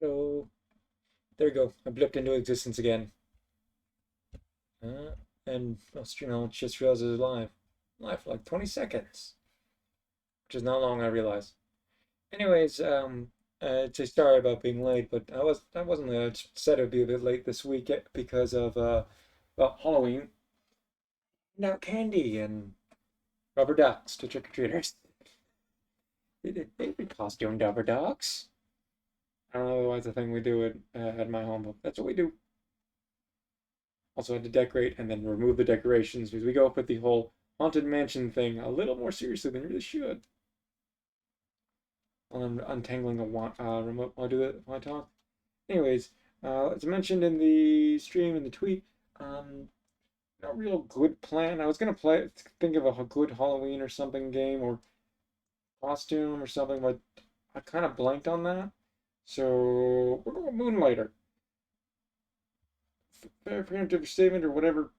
So there you go. I blipped into existence again. And stream now just realized it was live. Live for like 20 seconds, which is not long, I realize. Anyways, just sorry about being late, but I wasn't late. I just said it'd be a bit late this week because of well, Halloween. Now candy and rubber ducks to trick-or-treaters. They costume rubber ducks. I don't know why it's a thing we do at my home, but that's what we do. Also had to decorate and then remove the decorations because we go up with the whole haunted mansion thing a little more seriously than we really should. While I'm untangling a remote while I do it while I talk. Anyways, as mentioned in the stream and the tweet, no real good plan. I was gonna think of a good Halloween or something game or costume or something, but I kind of blanked on that. So we're going moonlighter. Preemptive statement or whatever.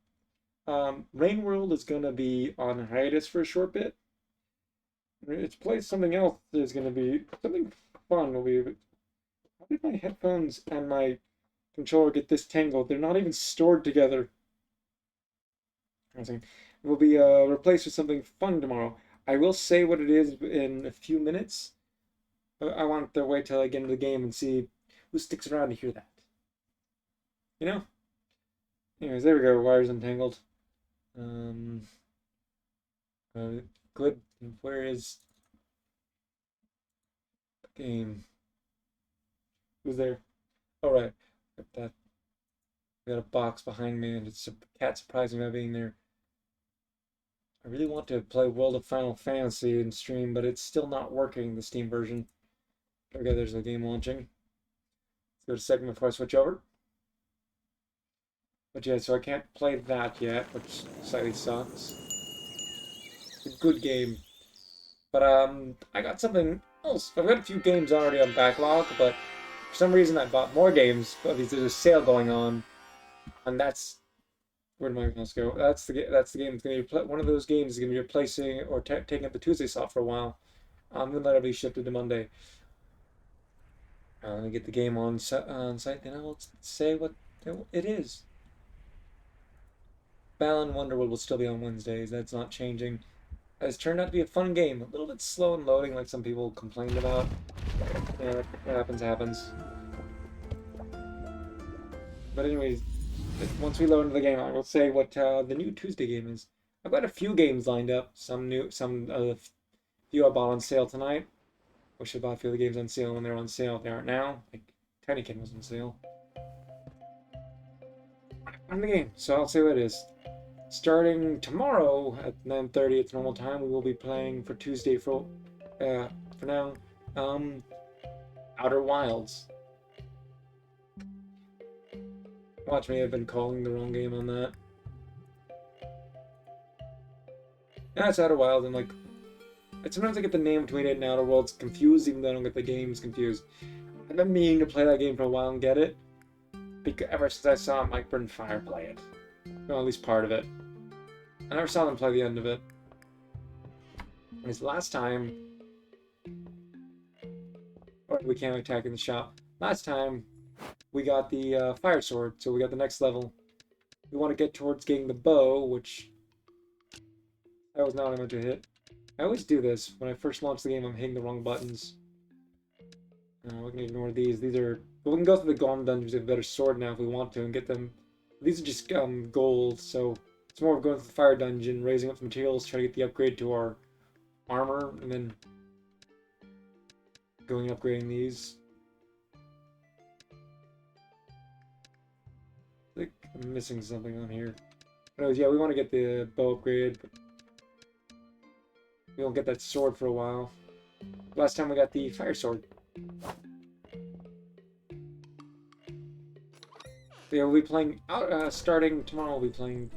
Rain World is gonna be on hiatus for a short bit. It's played something else. There's gonna be something fun. Will be. How did my headphones and my controller get this tangled? They're not even stored together. It will be replaced with something fun tomorrow. I will say what it is in a few minutes. I want to wait till I get into the game and see who sticks around to hear that. You know? Anyways, there we go. Wires untangled. Um, good. Where is the game? Who's there? All right. Got that. We got a box behind me, and it's a cat surprising by being there. I really want to play World of Final Fantasy in stream, but it's still not working, the Steam version. Okay, there's the game launching. Let's go to second before I switch over. But yeah, so I can't play that yet, which slightly sucks. It's a good game. But I got something else. I've got a few games already on backlog, but for some reason I bought more games, but there's a sale going on. And that's where did my mouse go? That's the game. That's going to be one of those games is going to be replacing or taking up the Tuesday slot for a while. Then that'll be shifted to Monday. Let me get the game on site, then I will say what it is. Balan Wonderwood will still be on Wednesdays. That's not changing. It's turned out to be a fun game. A little bit slow in loading, like some people complained about. Yeah, what happens. But anyways, once we load into the game, I will say what the new Tuesday game is. I've got a few games lined up. Few I bought on sale tonight. Wish I bought a few of the games on sale when they're on sale. They aren't now. Like Tinykin was on sale. On the game, so I'll say what it is. Starting tomorrow at 9:30 its normal time, we will be playing for Tuesday for now. Outer Wilds. Watch me, I've been calling the wrong game on that. Yeah, it's Outer Wilds, and like sometimes I get the name between it and Outer Worlds confused, even though I don't get the games confused. I've been meaning to play that game for a while and get it. Because ever since I saw Mike Burnfire play it. Well, at least part of it. I never saw them play the end of it. His last time... Or we can't attack in the shop. Last time, we got the fire sword, so we got the next level. We want to get towards getting the bow, which... That was not what I meant to hit. I always do this. When I first launch the game, I'm hitting the wrong buttons. We can ignore these. These are... But we can go through the Golem dungeons with a better sword now if we want to and get them. These are just gold, so it's more of going through the fire dungeon, raising up some materials, trying to get the upgrade to our armor, and then going upgrading these. I think I'm missing something on here. Anyways, yeah, we want to get the bow upgrade, but we won't get that sword for a while. Last time we got the fire sword. Yeah, we'll be playing starting tomorrow. We'll be playing.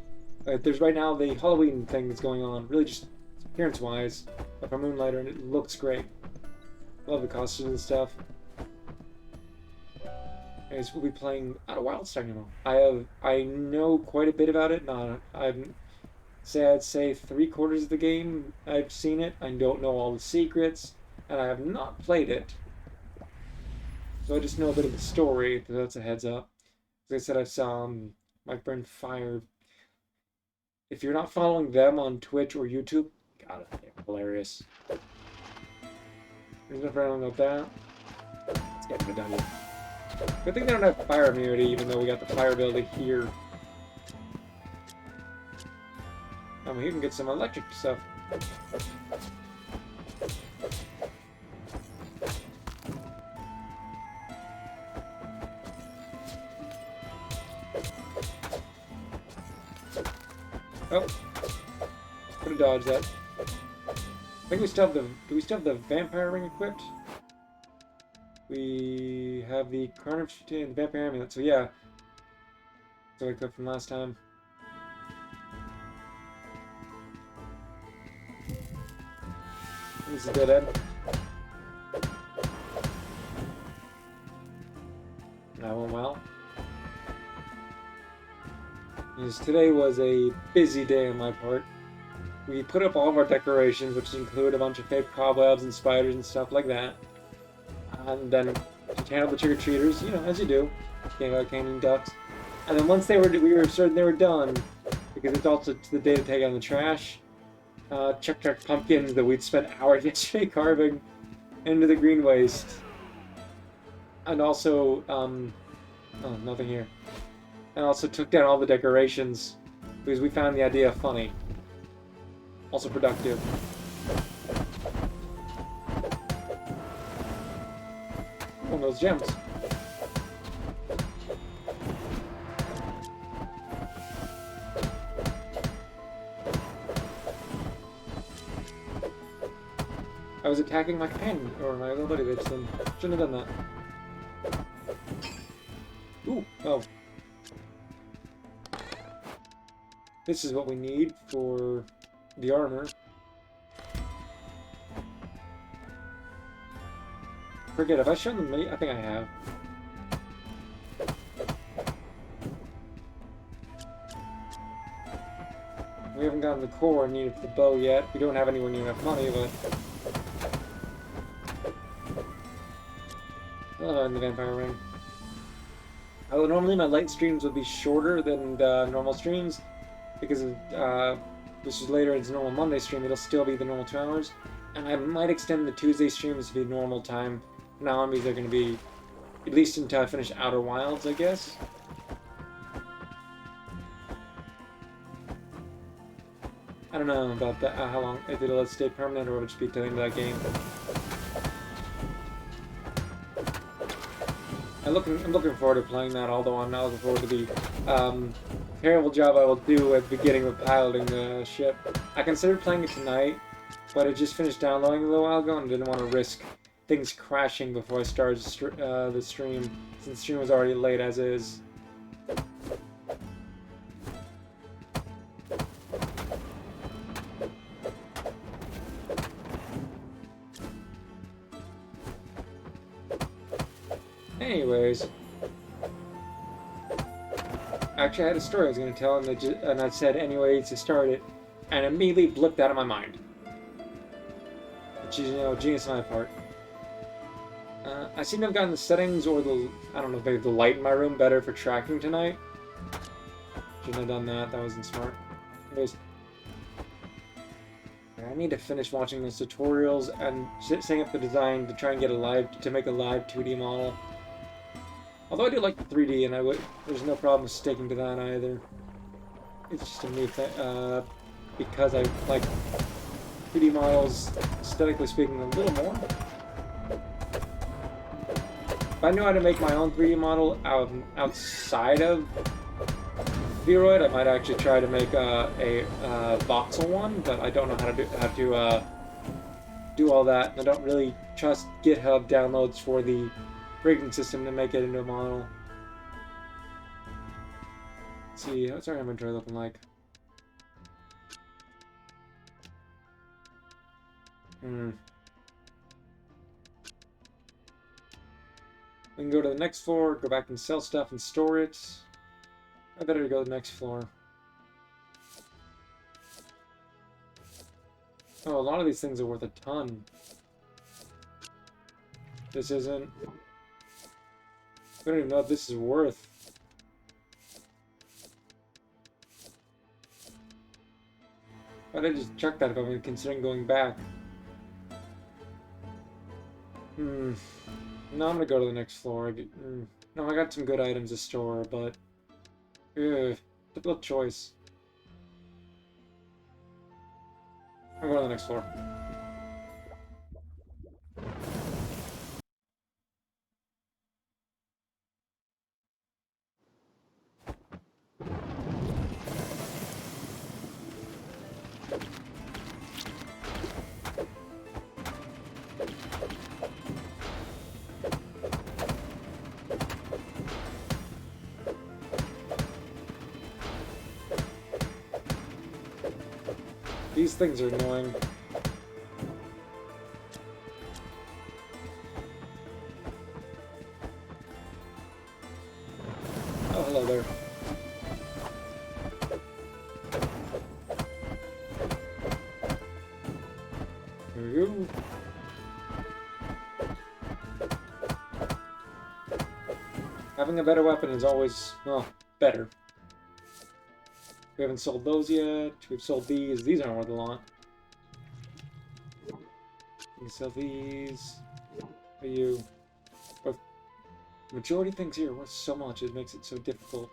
There's right now the Halloween thing that's going on. Really, just appearance-wise, for Moonlighter, and it looks great. Love the costumes and stuff. Anyways, we'll be playing Outer Wilds starting tomorrow. I know quite a bit about it. I'd say 3/4 of the game. I've seen it. I don't know all the secrets, and I have not played it. So I just know a bit of the story, so that's a heads up. As I said, I saw my friend Fire. If you're not following them on Twitch or YouTube, God, they're hilarious. There's no problem about that. Let's get to the dungeon. Good thing they don't have fire immunity, even though we got the fire ability here. And we can get some electric stuff. Oh, could have dodged that. I think we still have the. Do we still have the vampire ring equipped? We have the carnage and vampire amulet. So yeah, so I equipped from last time. This is a dead end. That went well. Because today was a busy day on my part. We put up all of our decorations, which include a bunch of fake cobwebs and spiders and stuff like that. And then to handle the trick-or-treaters, you know, as you do. Gave out candy and ducks. And then once we were certain they were done, because it's also the day to take out the trash, chucked our pumpkins that we'd spent hours yesterday carving into the green waste. And also, oh, nothing here. And also took down all the decorations because we found the idea funny. Also productive. One of those gems. I was attacking my companion, or my little buddy, that shouldn't have done that. Ooh, oh. This is what we need for the armor. Forget, have I shown them me? I think I have. We haven't gotten the core needed for the bow yet. We don't have anywhere near enough money, but... and the vampire ring. Although normally my light streams would be shorter than normal streams, because this is later into normal Monday stream, it'll still be the normal 2 hours. And I might extend the Tuesday streams to be normal time. Now on these are going to be, at least until I finish Outer Wilds, I guess. I don't know about that, how long, if it'll stay permanent or it'll just be till the end of that game. I'm looking forward to playing that, although I'm not looking forward to the terrible job I will do at the beginning of piloting the ship. I considered playing it tonight, but I just finished downloading a little while ago and didn't want to risk things crashing before I started the stream, since the stream was already late as is. Anyways, actually I had a story I was going to tell, and I said anyways to start it, and immediately blipped out of my mind. Which is, you know, genius on my part. I seem to have gotten the settings or I don't know, maybe the light in my room better for tracking tonight. Shouldn't have done that, that wasn't smart. Anyways, I need to finish watching those tutorials and setting up the design to try and get to make a live 2D model. Although I do like the 3D, and there's no problem sticking to that either. It's just a new thing, because I like 3D models, aesthetically speaking, a little more. If I knew how to make my own 3D model outside of Vroid, I might actually try to make a voxel one, but I don't know how to do all that. I don't really trust GitHub downloads for the rigging system to make it into a model. Let's see, how's our inventory looking like? We can go to the next floor, go back and sell stuff and store it. I better go to the next floor. Oh, a lot of these things are worth a ton. This isn't. I don't even know what this is worth. Why'd I just chuck that if I'm considering going back? No, I'm gonna go to the next floor. No, I got some good items to store, but... difficult choice. I'm going to the next floor. These things are annoying. Oh, hello there. There we go. Having a better weapon is always, well, better. We haven't sold those yet. We've sold these. These aren't worth a lot. We can sell these. For you. But majority of things here are worth so much, it makes it so difficult.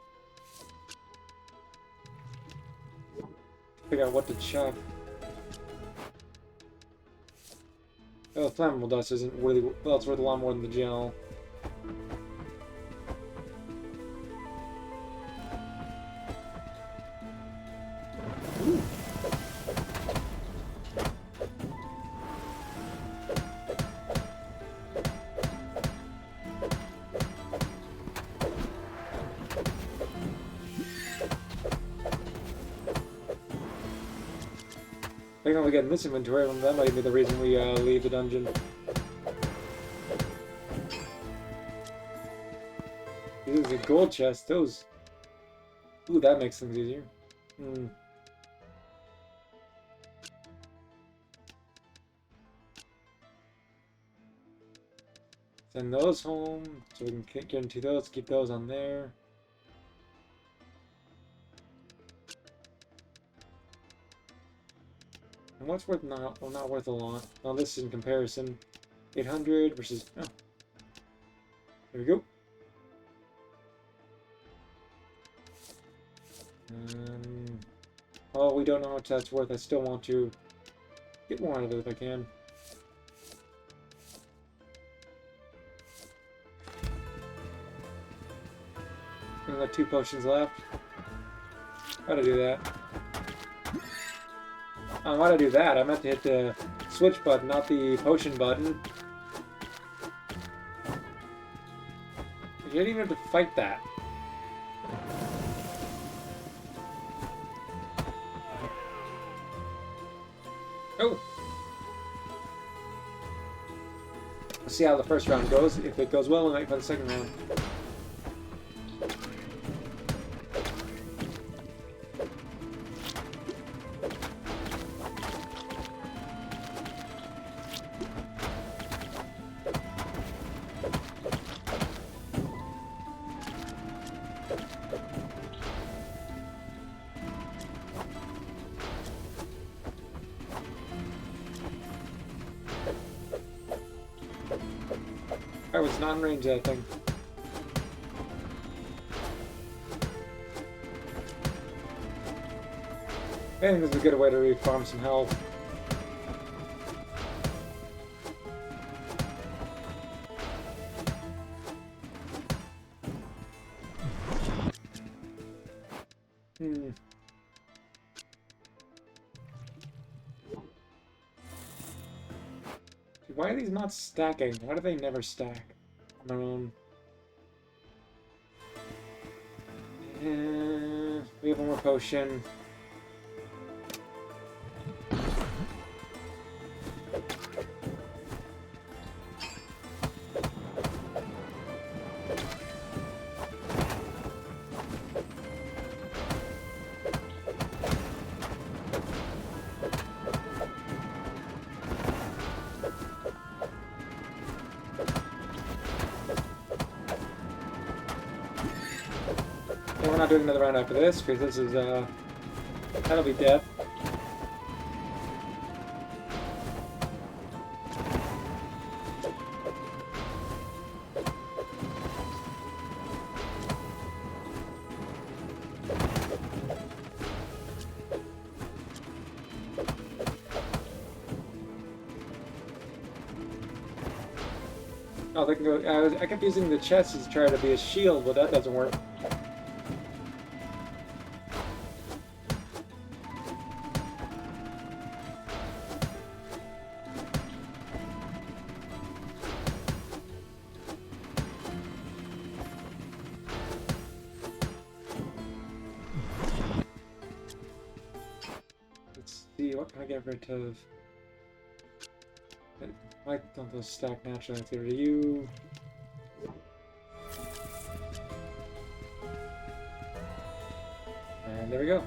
Figure out what to chuck. Oh, flammable dust isn't really... Well, it's worth a lot more than the gel. I think if we get in this inventory, that might be the reason we leave the dungeon. This is a gold chest. Those... Ooh, that makes things easier. Send those home, so we can get into those, keep those on there. And what's worth not, well, not worth a lot. Well, this is in comparison. 800 versus, oh. There we go. Oh, we don't know how much that's worth. I still want to get more out of it if I can. Only got 2 potions left. How'd I do that? Oh, why'd I do that? I meant to hit the switch button, not the potion button. You didn't even have to fight that. Oh! Let's see how the first round goes. If it goes well, we'll make for the second round. I was not in range of that thing. I think this is a good way to re-farm some health. Why are these not stacking? Why do they never stack on their own? We have one more potion. we're not doing another round after this, because this is, that'll be death. Oh, they can go. I kept using the chest to try to be a shield, but that doesn't work. Let's see, what can I get rid of? Why don't those stack naturally? Let's get rid of you. And there we go.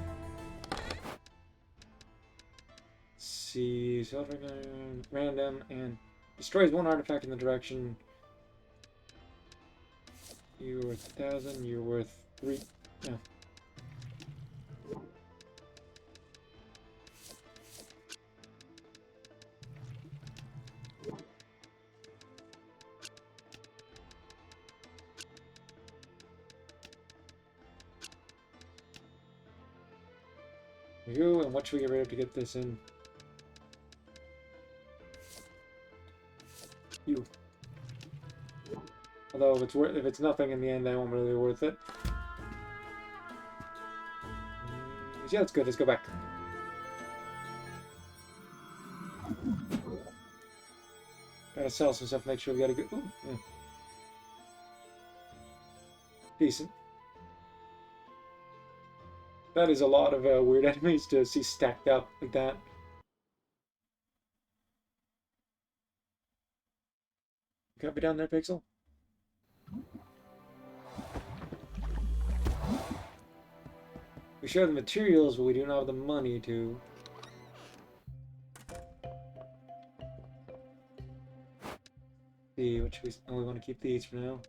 Let's see, so random and destroys one artifact in the direction. You're worth 1,000, you're worth 3. No. You, and what should we get rid of to get this in? You. Although if it's nothing in the end, that won't really be worth it. Yeah, that's good. Let's go back. Gotta sell some stuff. Make sure we got a good. Ooh, yeah. Decent. That is a lot of weird enemies to see stacked up like that. Copy down there, Pixel. We share the materials, but we do not have the money to. See, what should we? Oh, we want to keep these for now.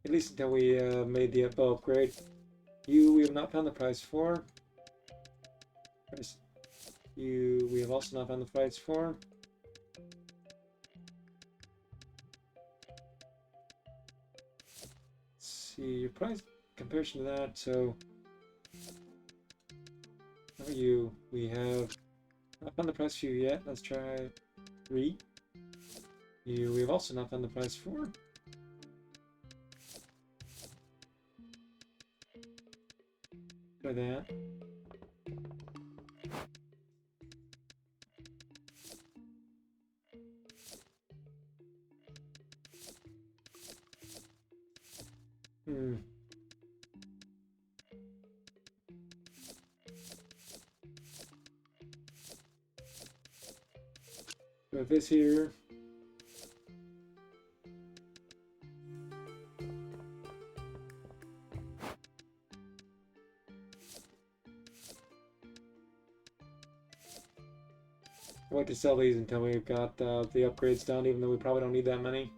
At least until we made the bow upgrade. You, we have not found the price for. You, we have also not found the price for. Let's see, your price comparison to that, so. How are you? We have not found the price for you yet. Let's try 3. You, we have also not found the price for. Try that. Got this here. I like to sell these until we've got the upgrades done, even though we probably don't need that many.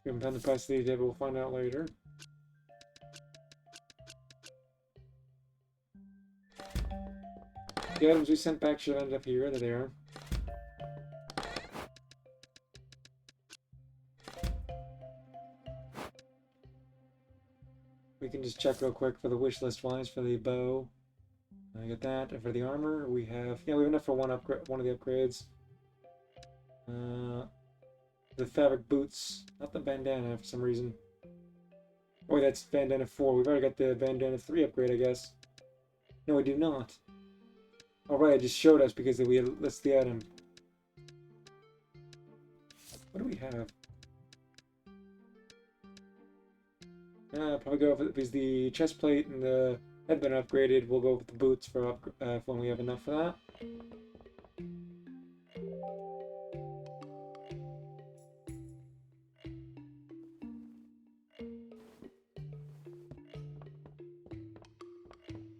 We haven't found the price of these yet, but we'll find out later. The items we sent back should have ended up here. There they are. We can just check real quick for the wish list wise for the bow. I get that. And for the armor, we have we have enough for one of the upgrades. The fabric boots, not the bandana for some reason. Oh, that's bandana 4. We've already got the bandana 3 upgrade, I guess. No, we do not. Alright, it just showed us because we had listed the item. What do we have? Probably go with the chest plate and the headband upgraded. We'll go with the boots for when we have enough for that.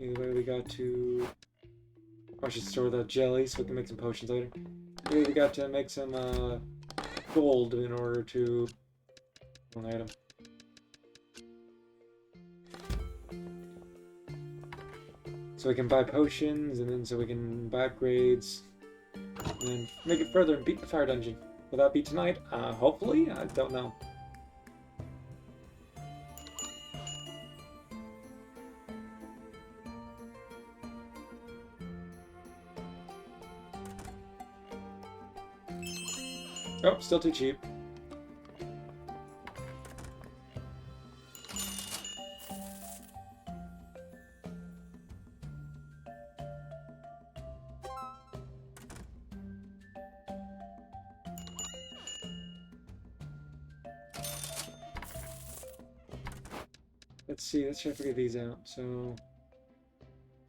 Anyway, we got to... I should store that jelly so we can make some potions later. Anyway, we got to make some gold in order to... one item. So we can buy potions, and then so we can buy upgrades, and then make it further and beat the fire dungeon. Will that be tonight? Hopefully? I don't know. Oh, still too cheap. Let's see, let's try to figure these out. So,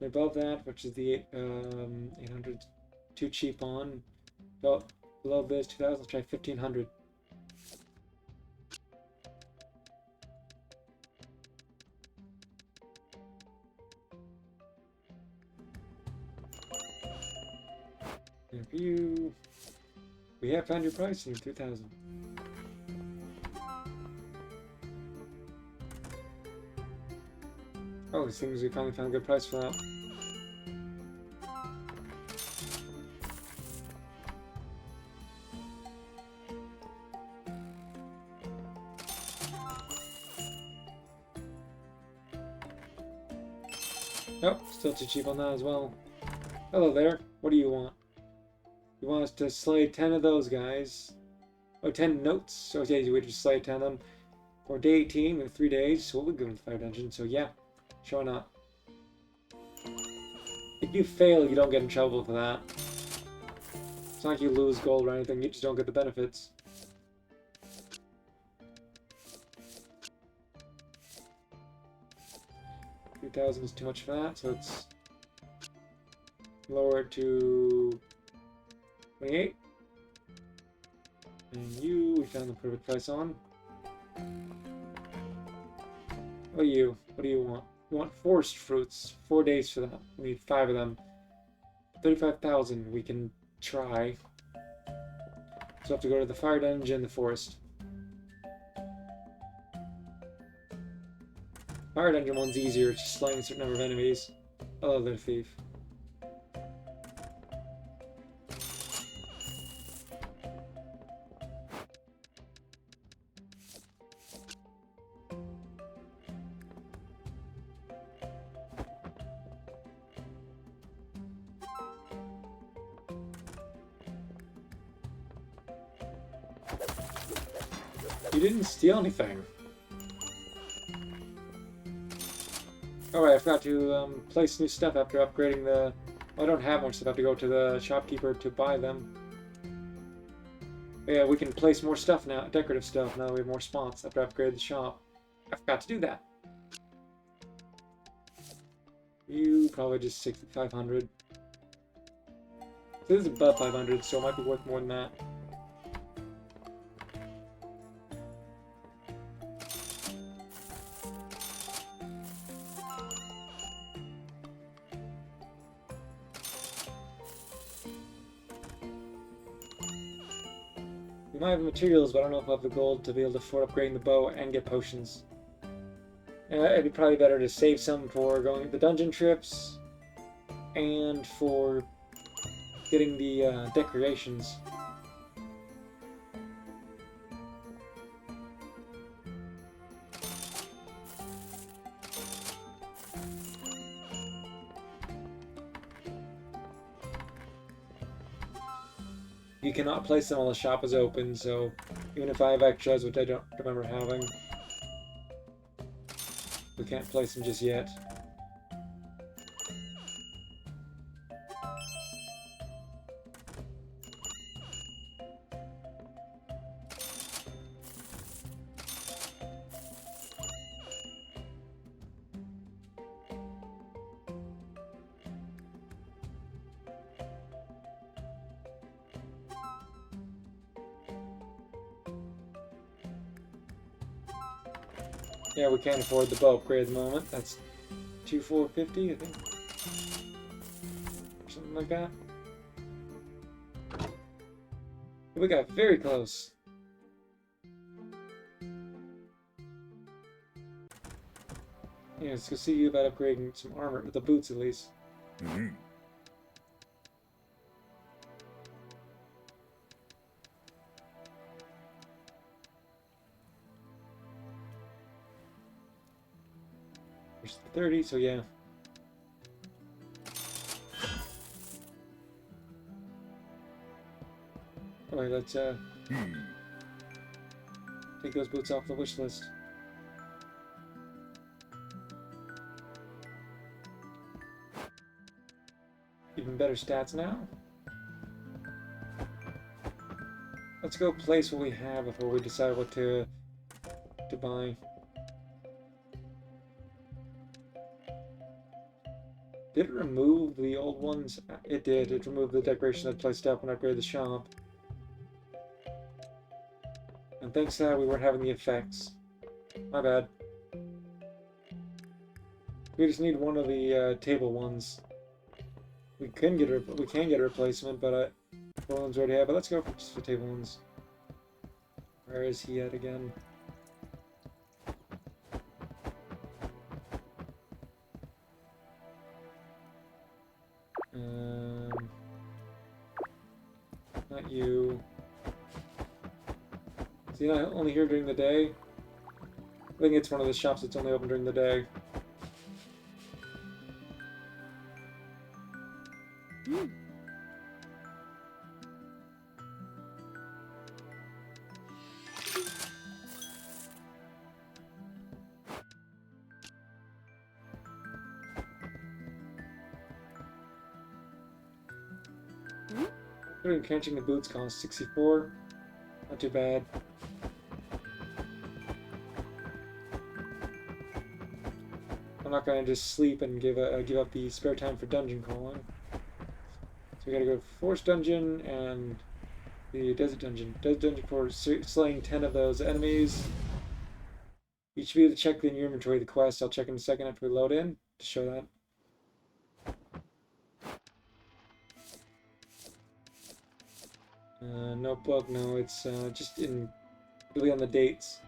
above that, which is the 800, too cheap on. Below this, 2000, let's try 1500. And for you, we have found your price in 3000. Oh, it seems we finally found a good price for that. Nope, still too cheap on that as well. Hello there, what do you want? You want us to slay 10 of those guys. Oh, 10 notes. So yeah, we just slay 10 of them. For day 18, with 3 days, so we'll go into the fire dungeon, so yeah. Sure not. If you fail, you don't get in trouble for that. It's not like you lose gold or anything, you just don't get the benefits. $3,000 is too much for that, so let's lower it to 28. And you, we found the perfect price on. What do you want? You want forest fruits. 4 days for that. We need 5 of them. 35,000. We can try. So we have to go to the fire dungeon, the forest. Fire dungeon one's easier. It's just slaying a certain number of enemies. Oh, they're a thief. You didn't steal anything. Alright, I forgot to place new stuff after upgrading the... Well, I don't have much stuff. I have to go to the shopkeeper to buy them. But yeah, we can place more stuff now, decorative stuff, now that we have more spots after I upgrade the shop. I forgot to do that. You probably just 500. So this is above 500, so it might be worth more than that. We might have materials, but I don't know if I have the gold to be able to afford upgrading the bow and get potions. It'd be probably better to save some for going to the dungeon trips and for getting the decorations. You cannot place them while the shop is open, so even if I have extras, which I don't remember having, we can't place them just yet. Yeah, we can't afford the bow upgrade at the moment. That's 2,450, I think. something like that. We got very close. Yeah, let's go see about upgrading some armor, the boots at least. Mm-hmm. There's 30, so yeah. Alright, let's take those boots off the wish list. Even better stats now. Let's go place what we have before we decide what to buy. Did it remove the old ones? It did. It removed the decoration I placed up when I upgraded the shop. And thanks to that, we weren't having the effects. My bad. We just need one of the table ones. We can get a replacement, but the ones we already have. But let's go for just the table ones. Where is he at again? Not you. Is he not only here during the day? I think it's one of the shops that's only open during the day. Catching the boots cost 64. Not too bad. I'm not gonna just sleep and give up the spare time for dungeon crawling. So we gotta go Forest Dungeon and the Desert Dungeon. Desert Dungeon for slaying 10 of those enemies. You should be able to check in your inventory the quest. I'll check in a second after we load in to show that. Notebook, no, it's just in really on the dates.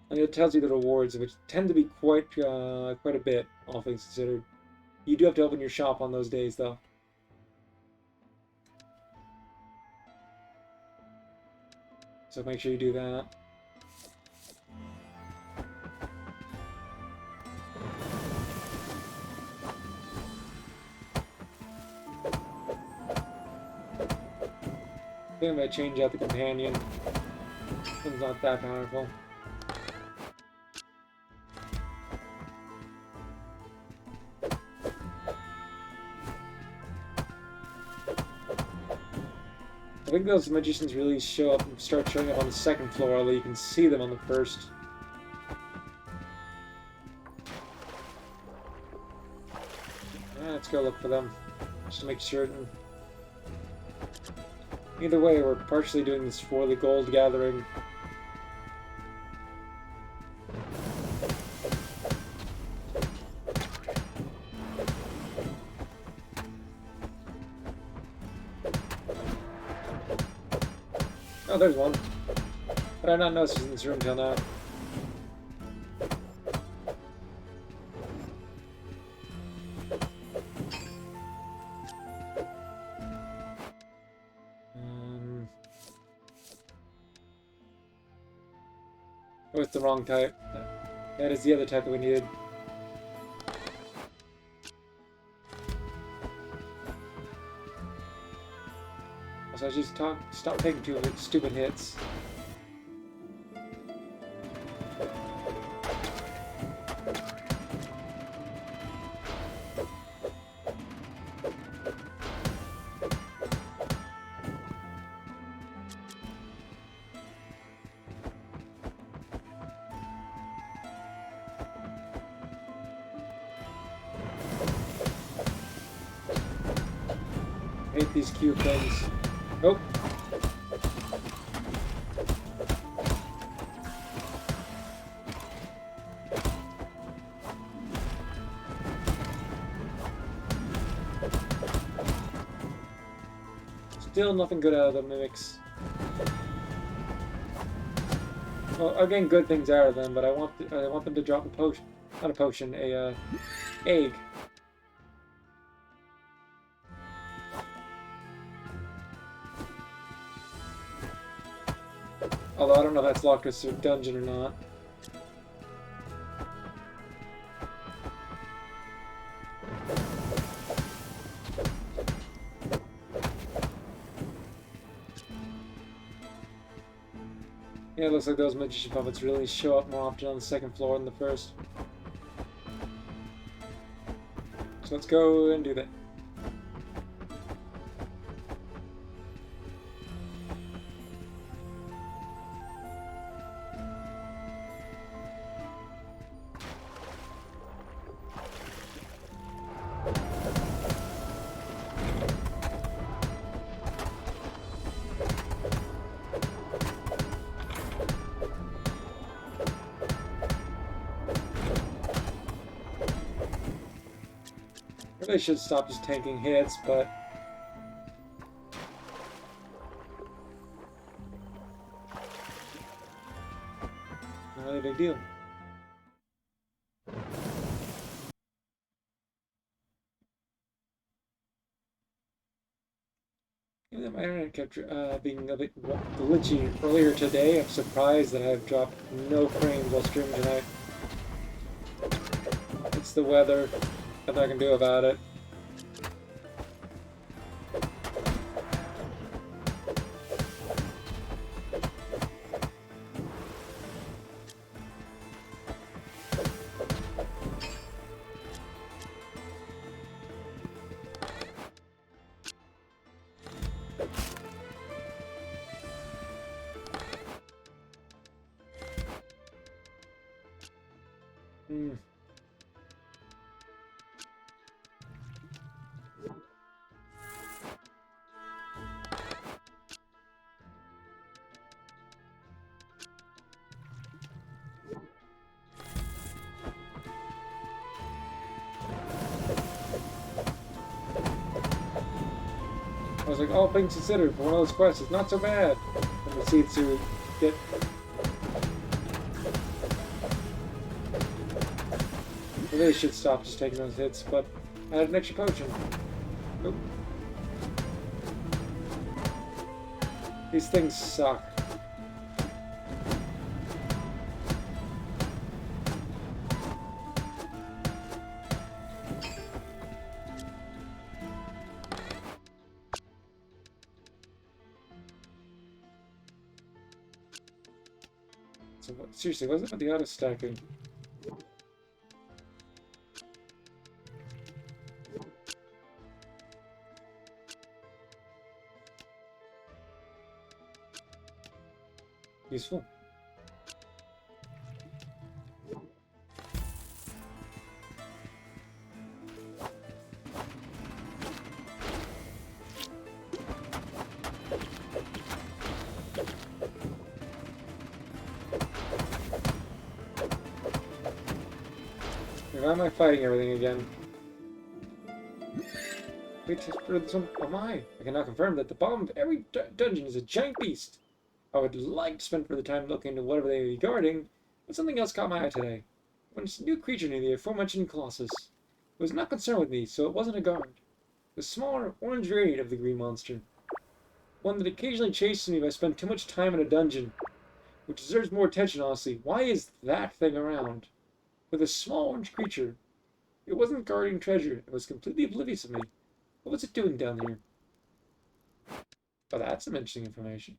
And it tells you the rewards, which tend to be quite a bit, all things considered. You do have to open your shop on those days, though. So make sure you do that. I think I'm going to change out the companion. It's not that powerful. I think those magicians really start showing up on the second floor, although you can see them on the first. Let's go look for them, just to make certain. Either way, we're partially doing this for the gold gathering. Oh, there's one. But I not noticed in this room till now. Oh, it's the wrong type. That is the other type that we needed. So I just stop taking too many stupid hits. I hate these cube things. Oh. Still nothing good out of the mimics. Well, I'm getting good things out of them, but I want them to drop a potion, not a potion, a egg. Although I don't know if that's locked us to a dungeon or not. Yeah, it looks like those magician puppets really show up more often on the second floor than the first. So let's go and do that. Really should stop just tanking hits, but not really a big deal. Even though my internet kept being a bit glitchy earlier today, I'm surprised that I've dropped no frames while streaming tonight. It's the weather. Nothing I can do about it. I was like, all things considered, for one of those quests, it's not so bad. And the seeds to get. I really should stop just taking those hits, but I had an extra potion. Oop. These things suck. So what, seriously, what's up with the auto stacking? Useful. Why am I fighting everything again? Wait, am I? I can now confirm that the bottom of every dungeon is a giant beast. I would like to spend further time looking into whatever they may be guarding, but something else caught my eye today. When a new creature near the aforementioned Colossus. It was not concerned with me, so it wasn't a guard. The smaller, orange variant of the green monster. One that occasionally chases me if I spend too much time in a dungeon. Which deserves more attention, honestly. Why is that thing around? With a small orange creature. It wasn't guarding treasure. It was completely oblivious of me. What was it doing down here? Oh, that's some interesting information.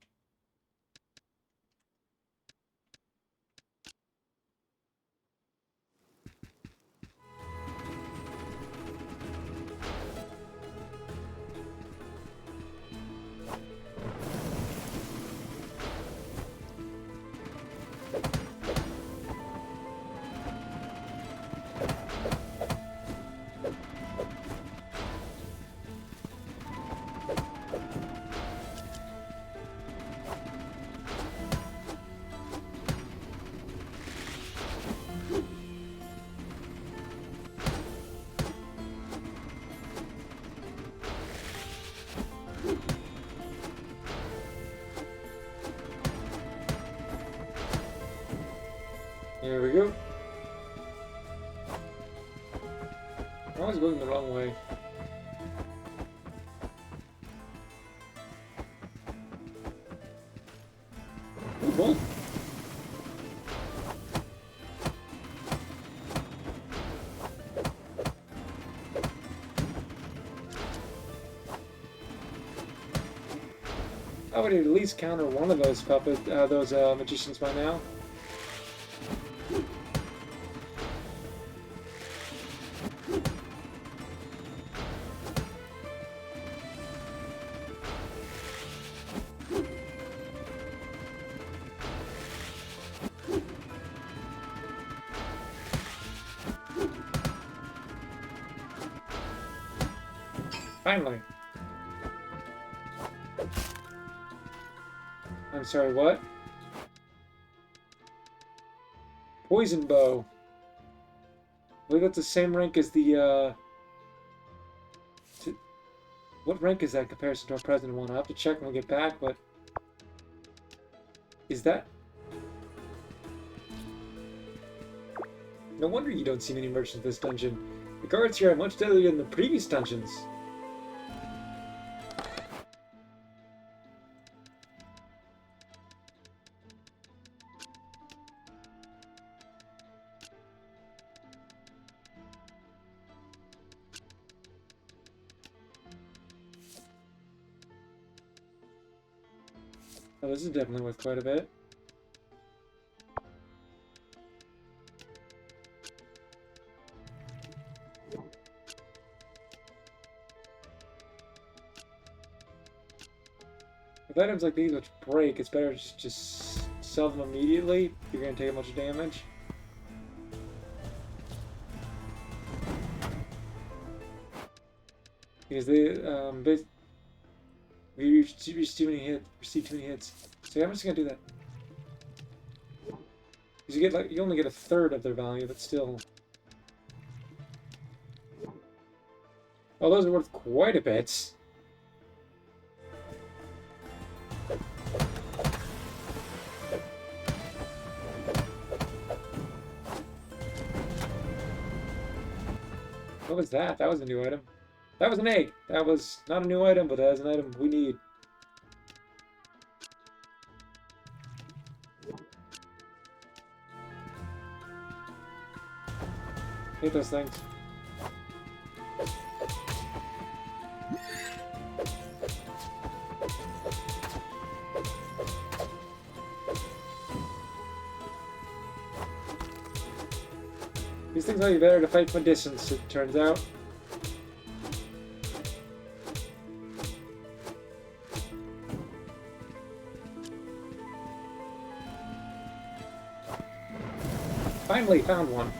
Here we go. I'm always going the wrong way. Ooh, bolt. I would at least counter one of those magicians by now. Finally. I'm sorry, what? Poison bow. I believe that's the same rank as the, what rank is that in comparison to our present one? I'll have to check when we get back, but... Is that... No wonder you don't see many merchants in this dungeon. The guards here are much deadlier than the previous dungeons. Oh, this is definitely worth quite a bit. With items like these which break, it's better to just sell them immediately if you're going to take a bunch of damage. Because they, we receive too many hits. So yeah, I'm just gonna do that. Because you only get a third of their value, but still. Oh, those are worth quite a bit. What was that? That was a new item. That was an egg. That was not a new item, but that is an item we need. Hate those things. These things might be better to fight from a distance, it turns out. Finally found one.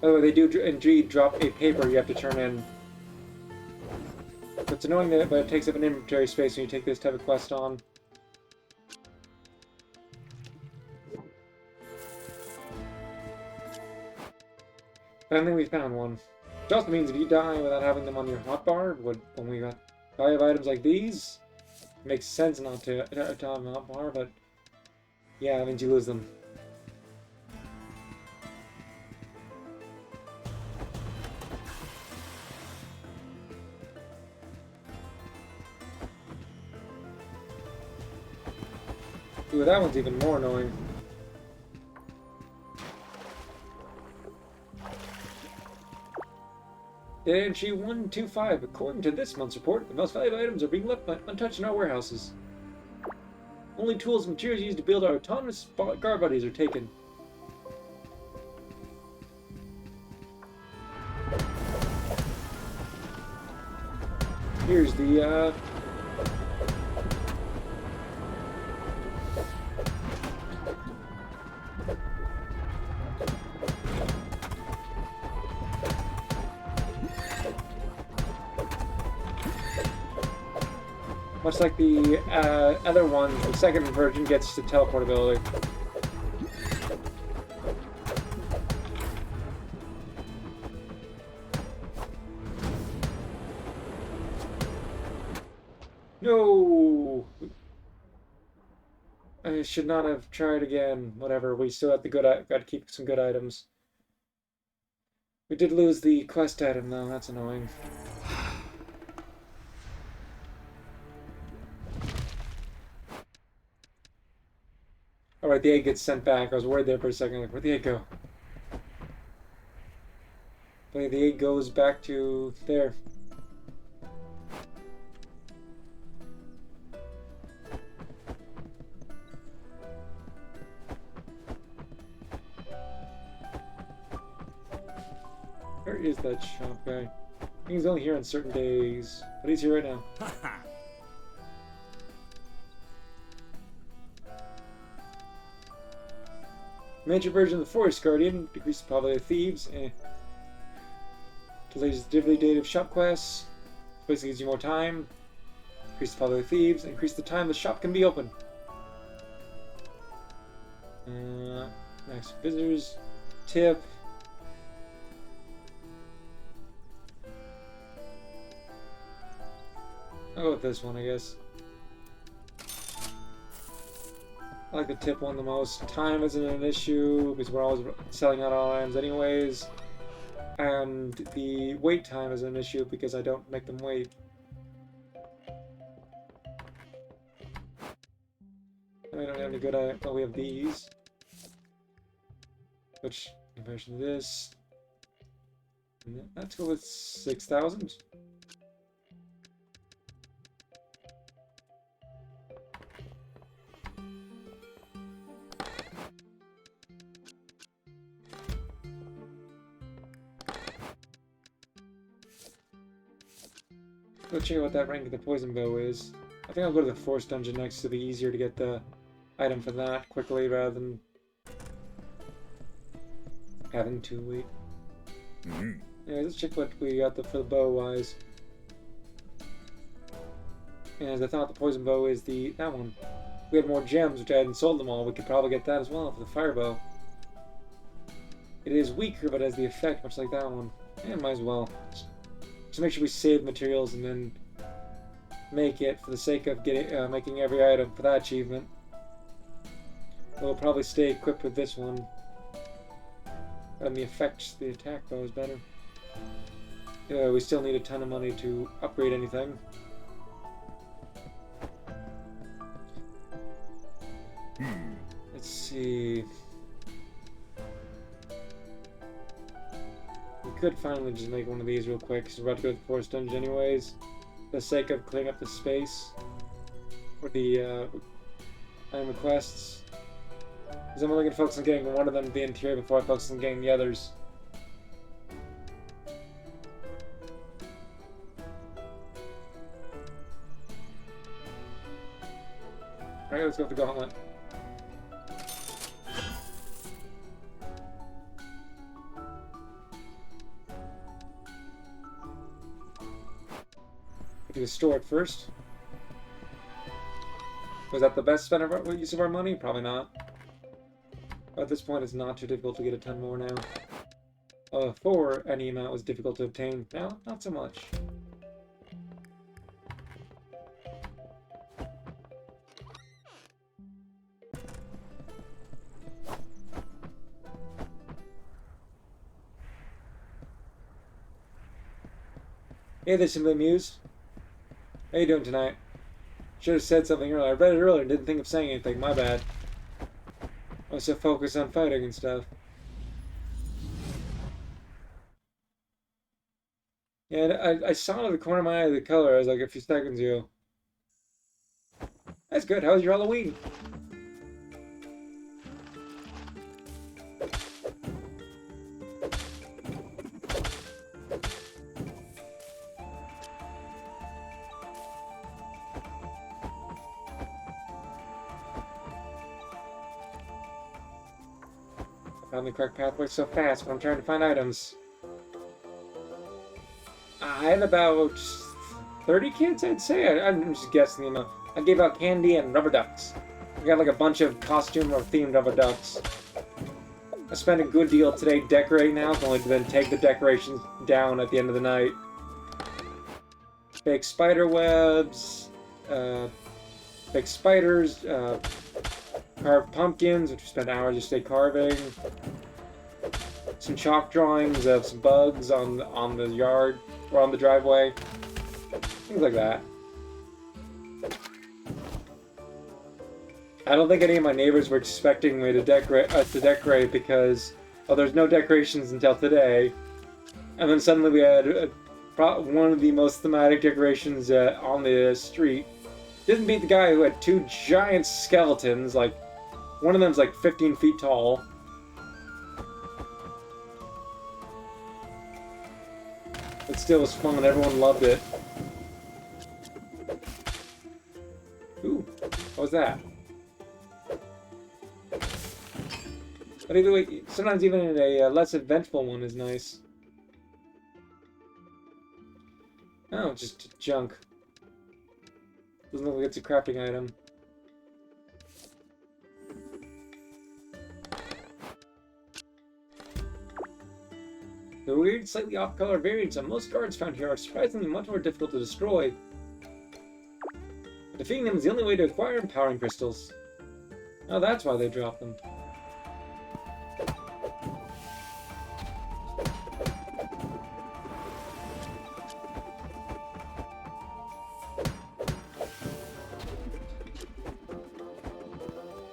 By the way, they do indeed drop a paper you have to turn in. It's annoying that, but it takes up an inventory space when you take this type of quest on. Finally, we found one. Which also means if you die without having them on your hotbar, when we got value items like these, it makes sense not to have a hotbar, but yeah, that means you lose them. Ooh, that one's even more annoying. Entry 125. According to this month's report, the most valuable items are being left untouched in our warehouses. Only tools and materials used to build our autonomous guard buddies are taken. Here's the, much like the other one, the second version gets to teleportability. No! I should not have tried again. Whatever, we still have the good. Got to keep some good items. We did lose the quest item though. That's annoying. All right, the egg gets sent back. I was worried there for a second. Like, where'd the egg go? But the egg goes back to there. Where is that shop guy? He's only here on certain days, but he's here right now. Major version of the Forest Guardian, decrease the probability of thieves, delays the delivery date of shop quests, basically gives you more time, increase the probability of thieves, increase the time the shop can be open. Next, visitors, tip. I'll go with this one, I guess. I like the tip one the most. Time isn't an issue because we're always selling out all items anyways. And the wait time is an issue because I don't make them wait. We don't have any good items. Oh, we have these. Which, in comparison to this. Let's go with 6,000. Go check out what that rank of the poison bow is. I think I'll go to the forest dungeon next to be easier to get the item for that quickly rather than having to wait. Yeah, let's check what we got for the bow wise. And as I thought, the poison bow is that one. If we had more gems, which I hadn't sold them all, we could probably get that as well for the fire bow. It is weaker, but has the effect much like that one. Yeah, might as well. Just make sure we save materials and then make it for the sake of making every item for that achievement. We'll probably stay equipped with this one. And the attack bow is better. We still need a ton of money to upgrade anything. Let's see. We could finally just make one of these real quick, because we're about to go to the forest dungeon anyways. For the sake of clearing up the space. For the item requests. Because I'm only going to focus on getting one of them, the interior, before I focus on getting the others. Alright, let's go with the gauntlet. Do the store it first. Was that the best use of our money? Probably not. But at this point, it's not too difficult to get a ton more now. Before, any amount was difficult to obtain. Now, not so much. Hey there, Simply Muse. How you doing tonight? Should have said something earlier. I read it earlier and didn't think of saying anything. My bad. I was so focused on fighting and stuff. Yeah, I saw out of the corner of my eye the color. I was like a few seconds ago. That's good. How was your Halloween? Found the correct pathway so fast when I'm trying to find items. I had about 30 kids, I'd say. I'm just guessing, you know. I gave out candy and rubber ducks. I got like a bunch of costume or themed rubber ducks. I spent a good deal today decorating the house, only to then take the decorations down at the end of the night. Fake spider webs, big spiders, carved pumpkins, which we spent hours just stay carving. Some chalk drawings of some bugs on the yard or on the driveway. Things like that. I don't think any of my neighbors were expecting me to decorate because, oh, there's no decorations until today. And then suddenly we had one of the most thematic decorations on the street. Didn't beat the guy who had two giant skeletons, like, one of them's like 15 feet tall. It still was fun and everyone loved it. Ooh, what was that? But either way, sometimes even a less eventful one is nice. Oh, just junk. Doesn't look like it's a crafting item. The weird, slightly off-color variants on most guards found here are surprisingly much more difficult to destroy. But defeating them is the only way to acquire empowering crystals. Oh, that's why they dropped them.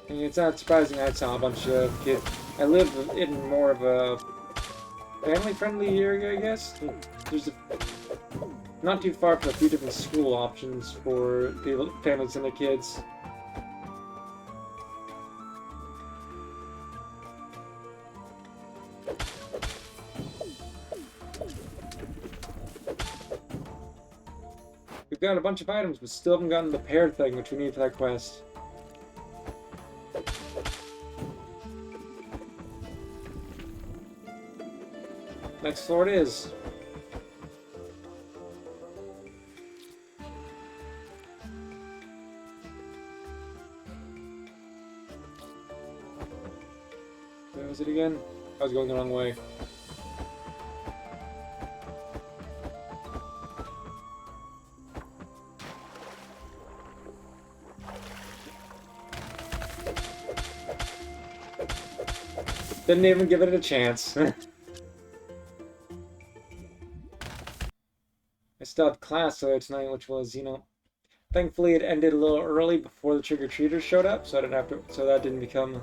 And it's not surprising I saw a bunch of kids. I live in more of a family-friendly area, I guess. There's not too far from a few different school options for people, families and their kids. We've got a bunch of items, but still haven't gotten the pear thing, which we need for that quest. Next floor it is. Where was it again? I was going the wrong way. Didn't even give it a chance. I still had class there tonight, which was, thankfully it ended a little early before the trick-or-treaters showed up, so I didn't have to, so that didn't become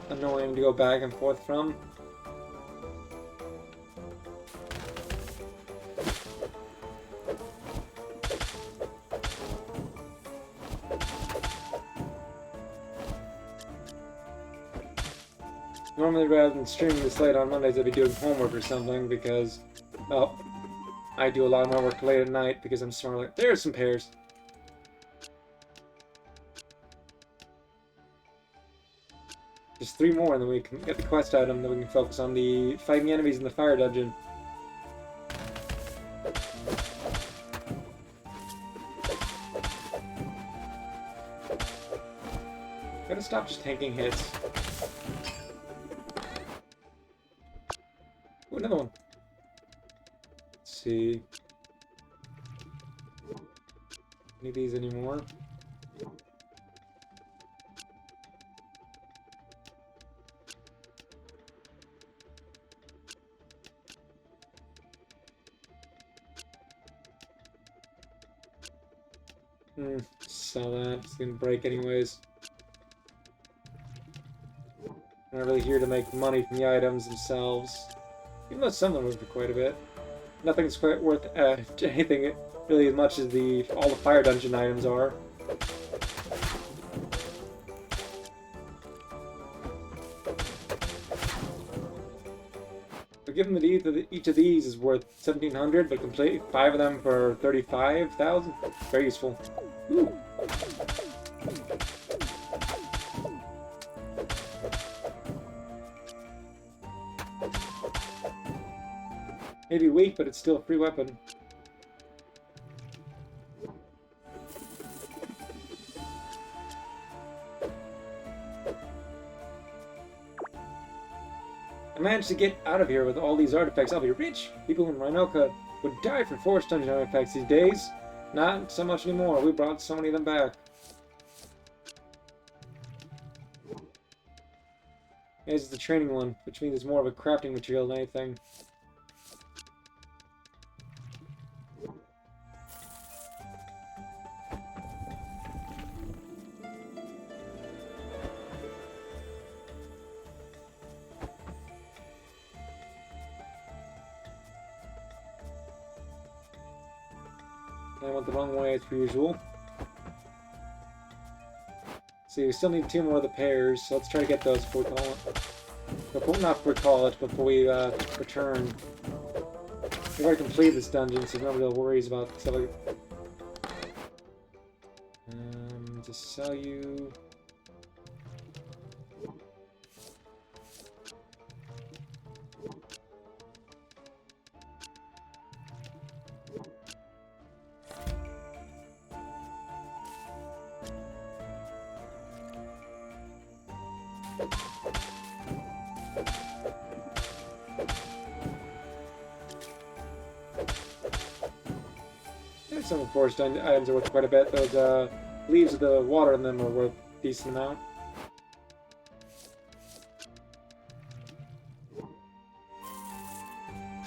annoying to go back and forth from. Normally, rather than streaming this late on Mondays, I'd be doing homework or something because, well, I do a lot of my work late at night because I'm smart. Like, there's some pears. Just 3 more, and then we can get the quest item. Then we can focus on the fighting enemies in the fire dungeon. Gotta stop just tanking hits. Ooh, another one. Let's see. Any of these anymore? Sell that. It's gonna break anyways. I'm not really here to make money from the items themselves. Even though some of them are for quite a bit. Nothing's quite worth anything really as much as all the fire dungeon items are. But given that each of these is worth 1,700, but complete 5 of them for 35,000, very useful. Ooh. Maybe weak, but it's still a free weapon. I managed to get out of here with all these artifacts. I'll be rich. People in Rhinoka would die for forest dungeon artifacts these days. Not so much anymore. We brought so many of them back. This is the training one, which means it's more of a crafting material than anything. I went the wrong way as per usual. See, we still need 2 more of the pairs, so let's try to get those before we call it. Not before we call it, before we return. We've already completed this dungeon, so no real worries about stuff like just sell you. Some forged items are worth quite a bit. Those leaves with the water in them are worth a decent amount.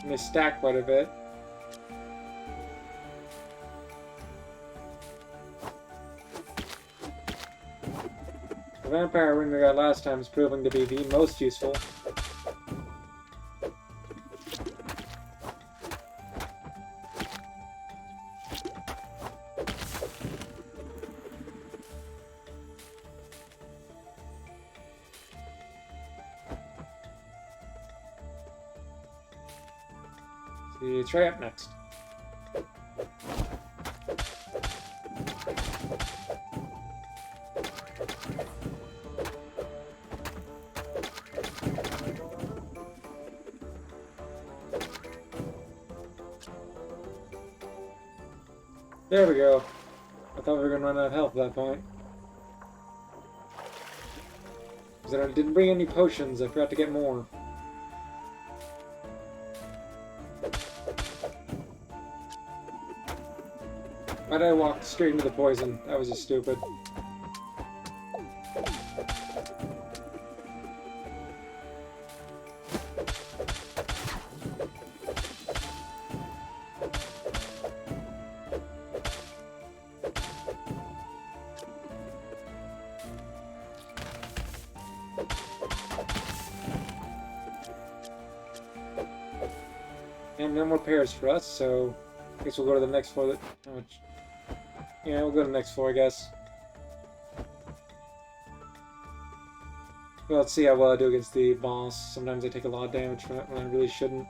And they stack quite a bit. The vampire ring we got last time is proving to be the most useful. It's right up next. There we go. I thought we were going to run out of health at that point. Because I didn't bring any potions, I forgot to get more. Why did I walk straight into the poison? That was just stupid. And no more pairs for us, so I guess we'll go to the next floor. Yeah, we'll go to the next floor, I guess. Well, let's see how well I do against the boss. Sometimes I take a lot of damage from it when I really shouldn't.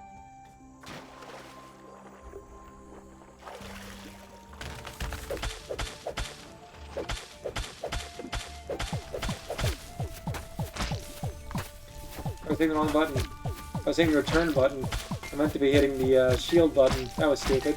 I was hitting the wrong button. I was hitting the return button. I meant to be hitting the shield button. That was stupid.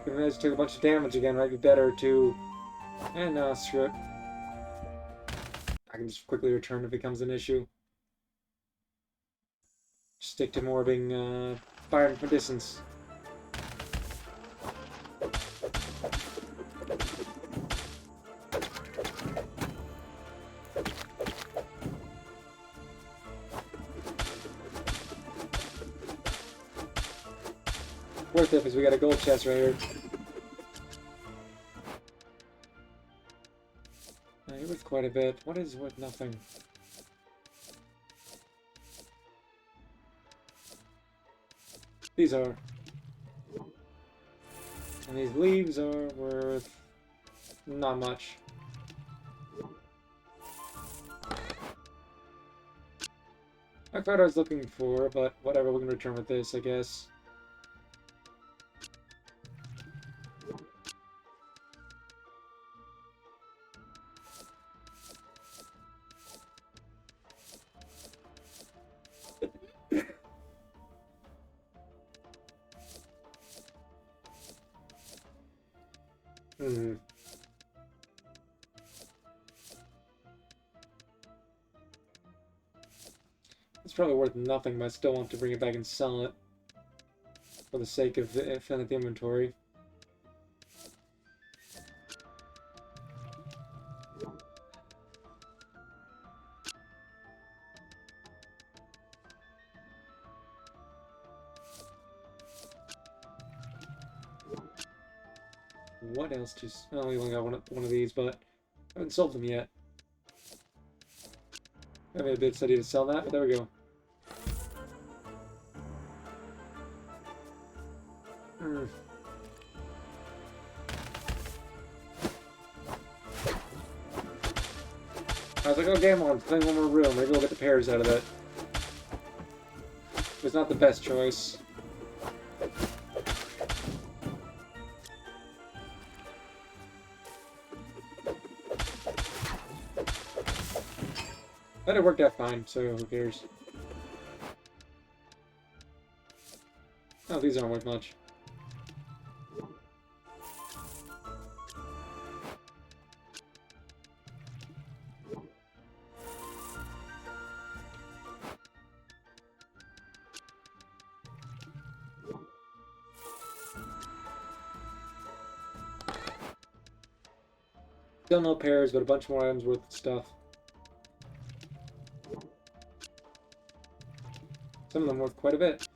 If I just took a bunch of damage again, might be better to... And no, screw it. I can just quickly return if it becomes an issue. Stick to more being fired from distance. Worth it, because we got a gold chest right here. You're worth quite a bit. What is worth nothing? These are. And these leaves are worth not much. I thought I was looking for, but whatever, we can return with this, I guess. Hmm. It's probably worth nothing, but I still want to bring it back and sell it for the sake of filling the inventory. What else to... Oh, we only got one of these, but I haven't sold them yet. I made a bit study to sell that, but there we go. Hmm. I was like, oh, game on, playing one more room. Maybe we'll get the pears out of it. It's not the best choice. But it worked out fine, so who cares? Oh, these aren't worth much. Still no pears, but a bunch more items worth of stuff. Some of them worth quite a bit.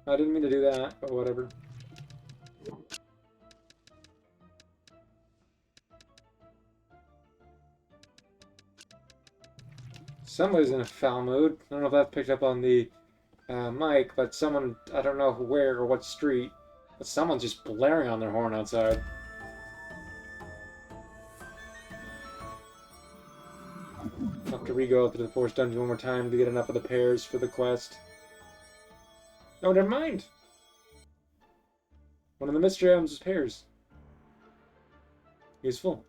I didn't mean to do that, but whatever. Somebody's in a foul mood. I don't know if that's picked up on the mic, but someone, I don't know where or what street, but someone's just blaring on their horn outside. I'll have to re-go up to the forest dungeon one more time to get enough of the pears for the quest. Oh, never mind! One of the mystery items is pears. Useful.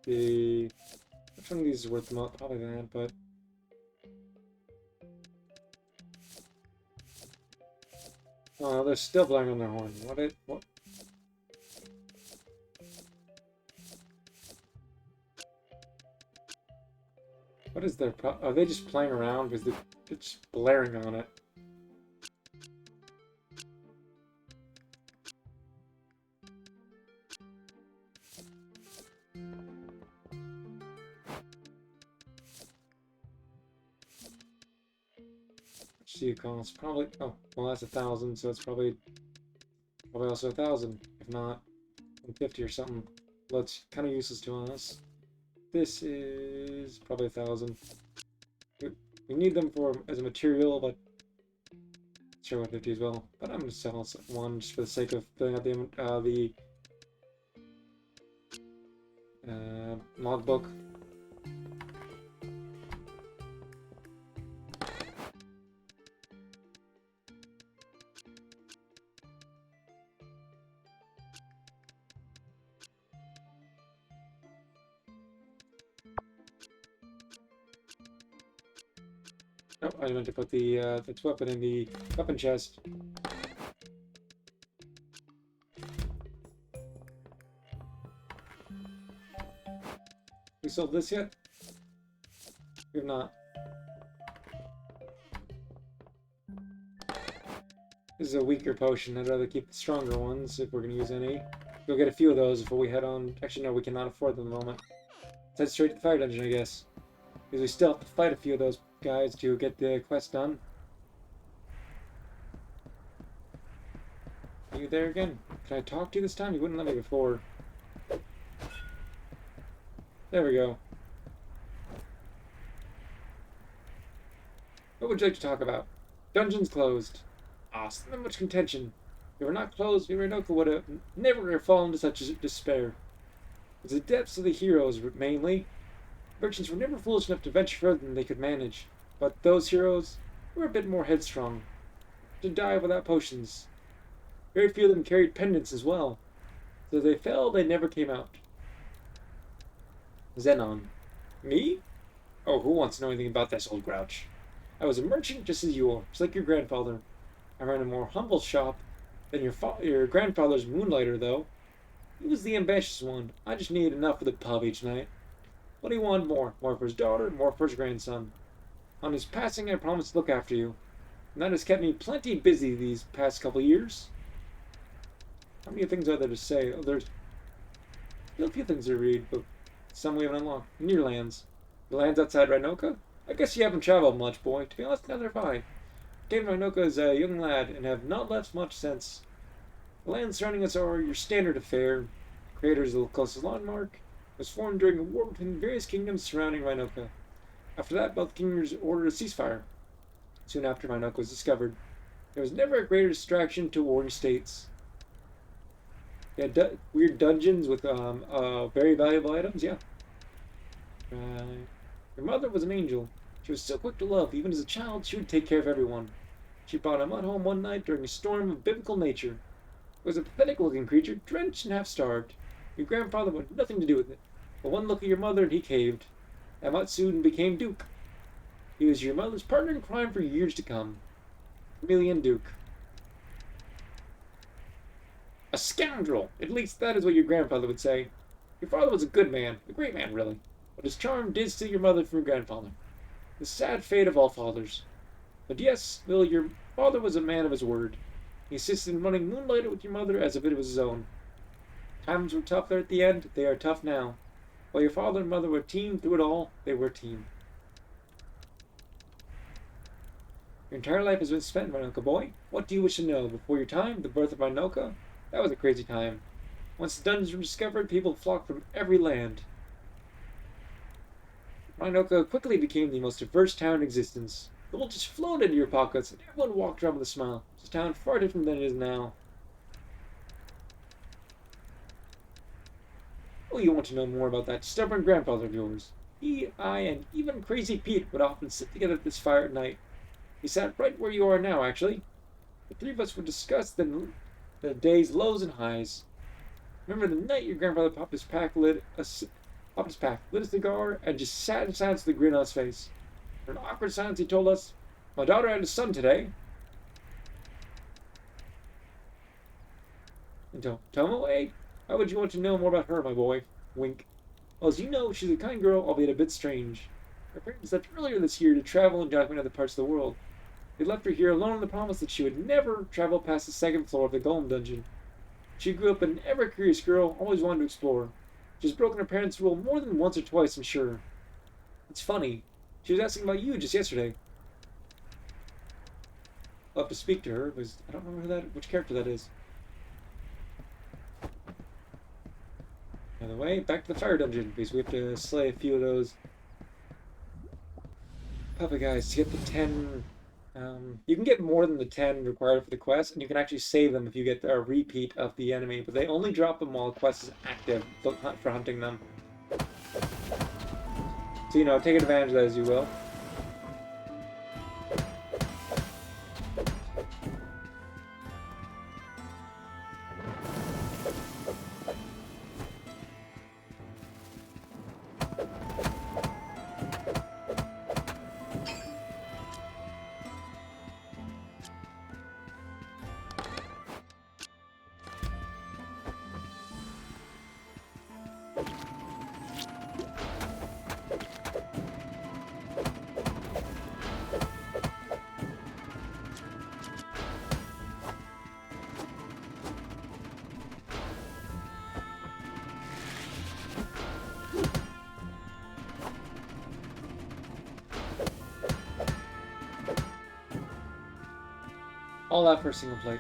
Which one of these is worth the most? Probably that, but... Oh, they're still blowing on their horn. What? What is their Are they just playing around? Because they're just blaring on it. See, it costs probably... Oh, well, that's 1,000, so it's probably also 1,000, if not 150 or something. Well, it's kind of useless to us. This is probably 1,000. We need them for as a material, but sure, 150 as well. But I'm gonna sell one just for the sake of filling out the logbook. Oh, I meant to put the weapon in the weapon chest. We sold this yet? We have not. This is a weaker potion. I'd rather keep the stronger ones if we're going to use any. We'll get a few of those before we head on. Actually, no, we cannot afford them at the moment. Let's head straight to the fire dungeon, I guess. Because we still have to fight a few of those guys to get the quest done. Are you there again? Can I talk to you this time? You wouldn't let me before. There we go. What would you like to talk about? Dungeons closed. Ah, so much contention. If it were not closed, Miranoko would have never fallen into such despair. It was the depths of the heroes, mainly. Merchants were never foolish enough to venture further than they could manage, but those heroes were a bit more headstrong. To die without potions. Very few of them carried pendants as well, so if they fell, they never came out. Xenon. Me? Oh, who wants to know anything about this old grouch? I was a merchant just as you are, just like your grandfather. I ran a more humble shop than your grandfather's moonlighter, though. He was the ambitious one. I just needed enough for the pub each night. But he wanted more. More for his daughter, more for his grandson. On his passing, I promised to look after you. And that has kept me plenty busy these past couple years. How many things are there to say? Oh, there's still a few things to read, but some we haven't unlocked. Near lands. The lands outside Rhinoka? I guess you haven't traveled much, boy. To be honest, neither have I. Came to Rhinoka as a young lad and have not left much since. The lands surrounding us are your standard affair. Creators of the closest landmark was formed during a war between various kingdoms surrounding Rhinoka. After that, both kingdoms ordered a ceasefire. Soon after Rhinoka was discovered, there was never a greater distraction to warring states. They had weird dungeons with very valuable items, yeah. Her mother was an angel. She was so quick to love. Even as a child, she would take care of everyone. She brought him home one night during a storm of biblical nature. It was a pathetic-looking creature, drenched and half-starved. Your grandfather wanted nothing to do with it. But one look at your mother and he caved. Amat soon became Duke. He was your mother's partner in crime for years to come. Chameleon Duke. A scoundrel! At least that is what your grandfather would say. Your father was a good man, a great man, really. But his charm did steal your mother from your grandfather. The sad fate of all fathers. But yes, Will, your father was a man of his word. He insisted in running Moonlighter with your mother as if it was his own. Times were tough there at the end, they are tough now. While your father and mother were a team through it all, they were a team. Your entire life has been spent, Rhinoka boy. What do you wish to know? Before your time, the birth of Rhinoka? That was a crazy time. Once the dungeons were discovered, people flocked from every land. Rhinoka quickly became the most diverse town in existence. Gold just flowed into your pockets, and everyone walked around with a smile. It's a town far different than it is now. Oh, you want to know more about that stubborn grandfather of yours? He, I, and even Crazy Pete would often sit together at this fire at night. He sat right where you are now, actually. The three of us would discuss the day's lows and highs. Remember the night your grandfather popped his pack, lit a cigar, and just sat in silence with a grin on his face. For an awkward silence, he told us, "My daughter had a son today." And Tomo, eh? Why would you want to know more about her, my boy? Wink. Well, as you know, she's a kind girl, albeit a bit strange. Her parents left earlier this year to travel and document other parts of the world. They left her here alone on the promise that she would never travel past the second floor of the Golem Dungeon. She grew up an ever-curious girl, always wanted to explore. She's broken her parents' rule more than once or twice, I'm sure. It's funny. She was asking about you just yesterday. I'll have to speak to her, because I don't remember which character that is. By the way, back to the fire dungeon, because we have to slay a few of those puppet guys to get the 10... you can get more than the 10 required for the quest, and you can actually save them if you get a repeat of the enemy, but they only drop them while the quest is active for hunting them. So, take advantage of that as you will. All that for a single plate.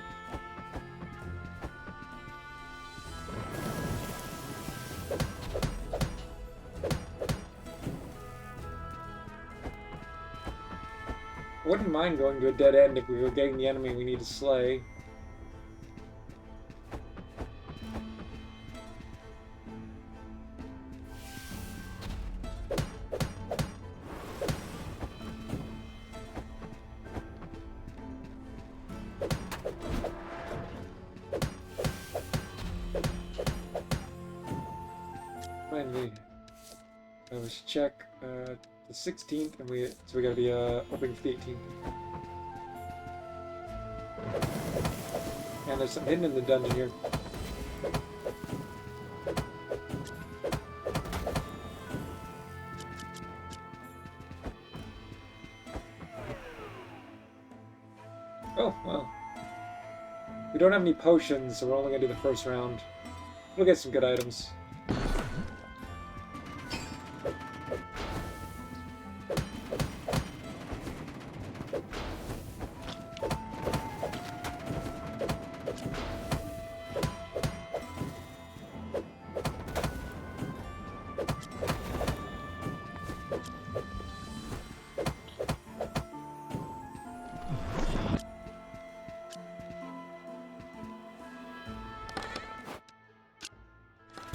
I wouldn't mind going to a dead end if we were getting the enemy we need to slay. and let's check the 16th, and we gotta be opening for the 18th. And there's something hidden in the dungeon here. Oh, well. We don't have any potions, so we're only gonna do the first round. We'll get some good items.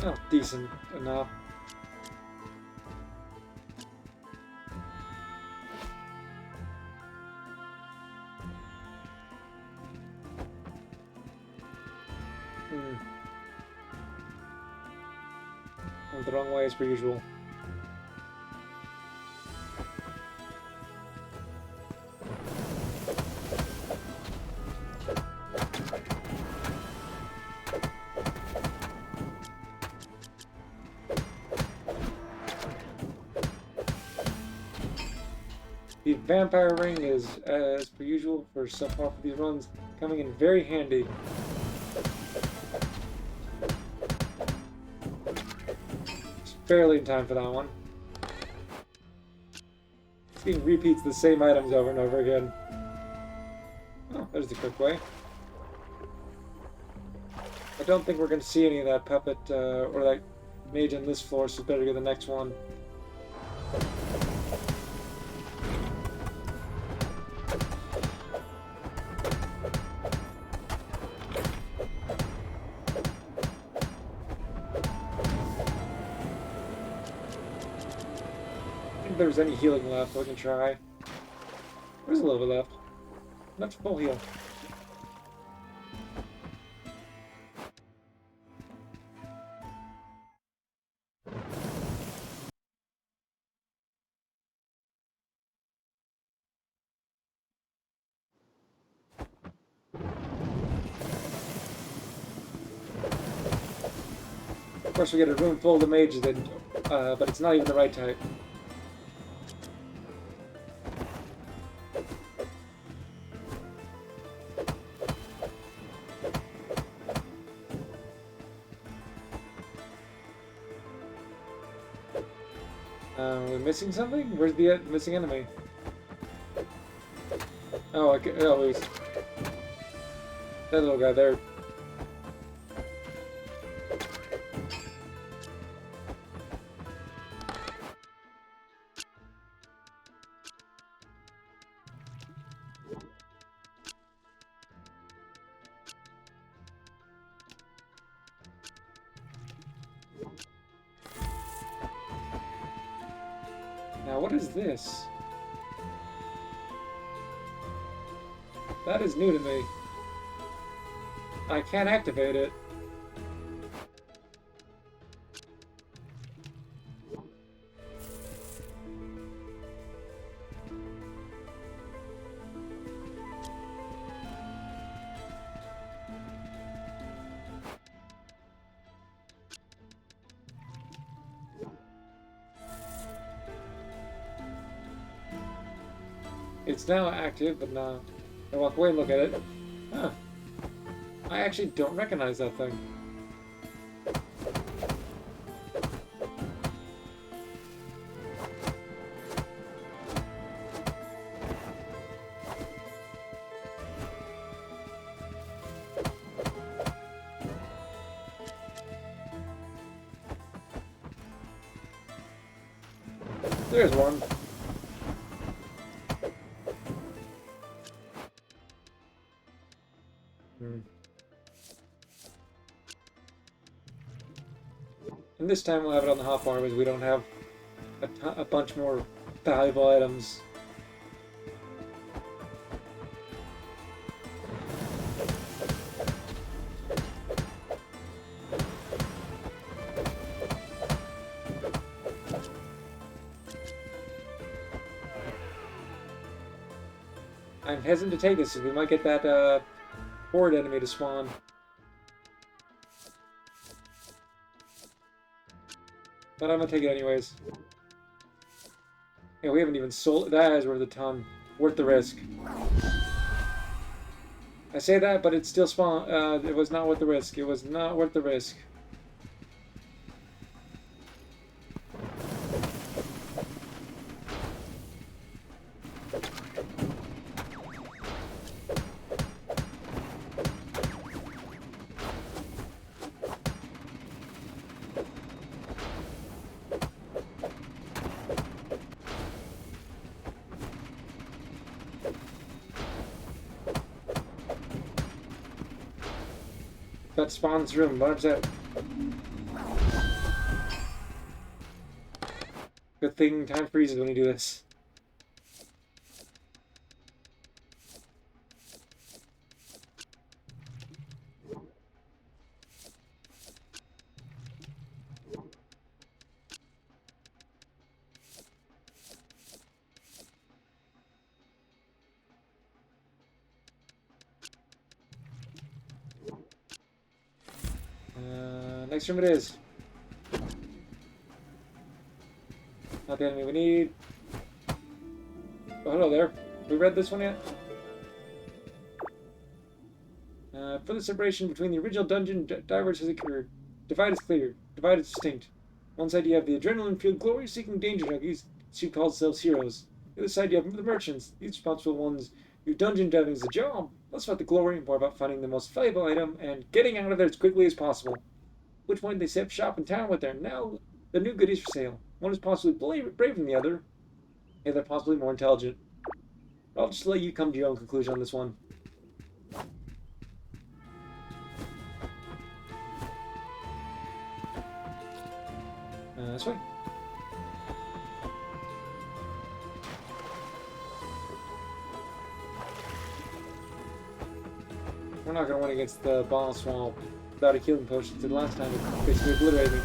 Oh, decent enough. Went the wrong way as per usual. The vampire ring is, as per usual, for so far for these runs, coming in very handy. Just barely in time for that one. This game repeats the same items over and over again. Oh, there's the quick way. I don't think we're going to see any of that puppet or that mage on this floor, so better go to the next one. If there's any healing left, we can try. There's a little bit left. Enough to full heal. Of course, we get a room full of the mages, but it's not even the right type. We're missing something? Where's the missing enemy? Oh, okay. Oh, he's that little guy there. Now, what is this? That is new to me. I can't activate it. It's now active, but now I walk away and look at it. Huh. I actually don't recognize that thing. There's one. And this time we'll have it on the hotbar because we don't have a bunch more valuable items. I'm hesitant to take this, we might get that horde enemy to spawn. But I'm gonna take it anyways. Yeah, we haven't even sold. That is worth a ton. Worth the risk. I say that, but it's still spawn. It was not worth the risk. It was not worth the risk. That spawns room, 100%. Good thing time freezes when you do this. Next room it is. Not the enemy we need. Oh, hello there. We read this one yet? Further separation between the original dungeon diverge has occurred. Divide is clear. Divide is distinct. One side you have the adrenaline-fueled glory-seeking danger junkies, who call themselves heroes. The other side you have the merchants, these responsible ones. Your dungeon diving is a job. Less about the glory, more about finding the most valuable item and getting out of there as quickly as possible. At which point they set up shop in town with their now the new goodies for sale. One is possibly braver than the other. The other possibly more intelligent. I'll just let you come to your own conclusion on this one. This way. We're not going to win against the Ball Swamp without a healing potion, so the last time it basically obliterated me.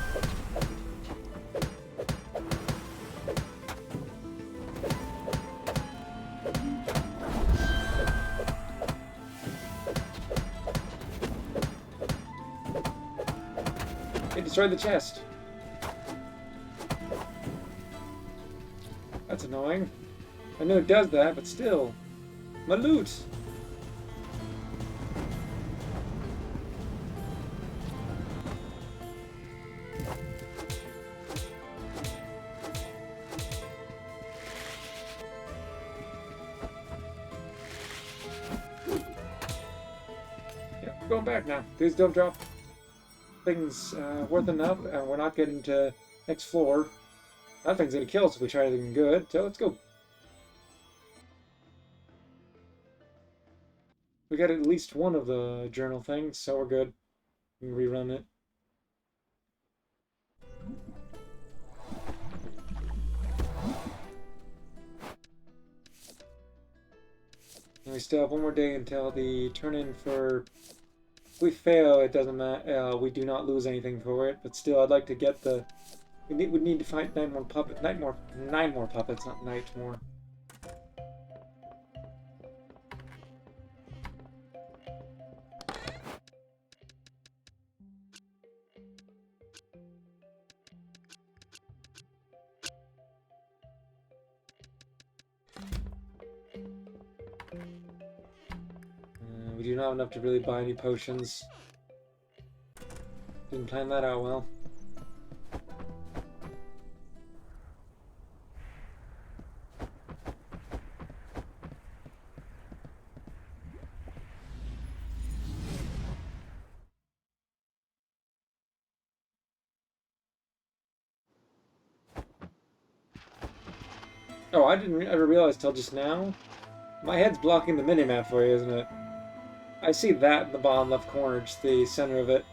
It destroyed the chest. That's annoying. I know it does that, but still. My loot! Yep, going back now. Please don't drop things worth enough, and we're not getting to next floor. That thing's gonna kill us if we try anything good, so let's go. We got at least one of the journal things, so we're good. We can rerun it. And we still have one more day until the turn-in for... If we fail, it doesn't matter. We do not lose anything for it, but still, I'd like to get the... We need to fight 9 more puppets. 9 more puppets, not night more. We do not have enough to really buy any potions. Didn't plan that out well. Oh, I didn't ever realize till just now. My head's blocking the minimap for you, isn't it? I see that in the bottom left corner, just the center of it.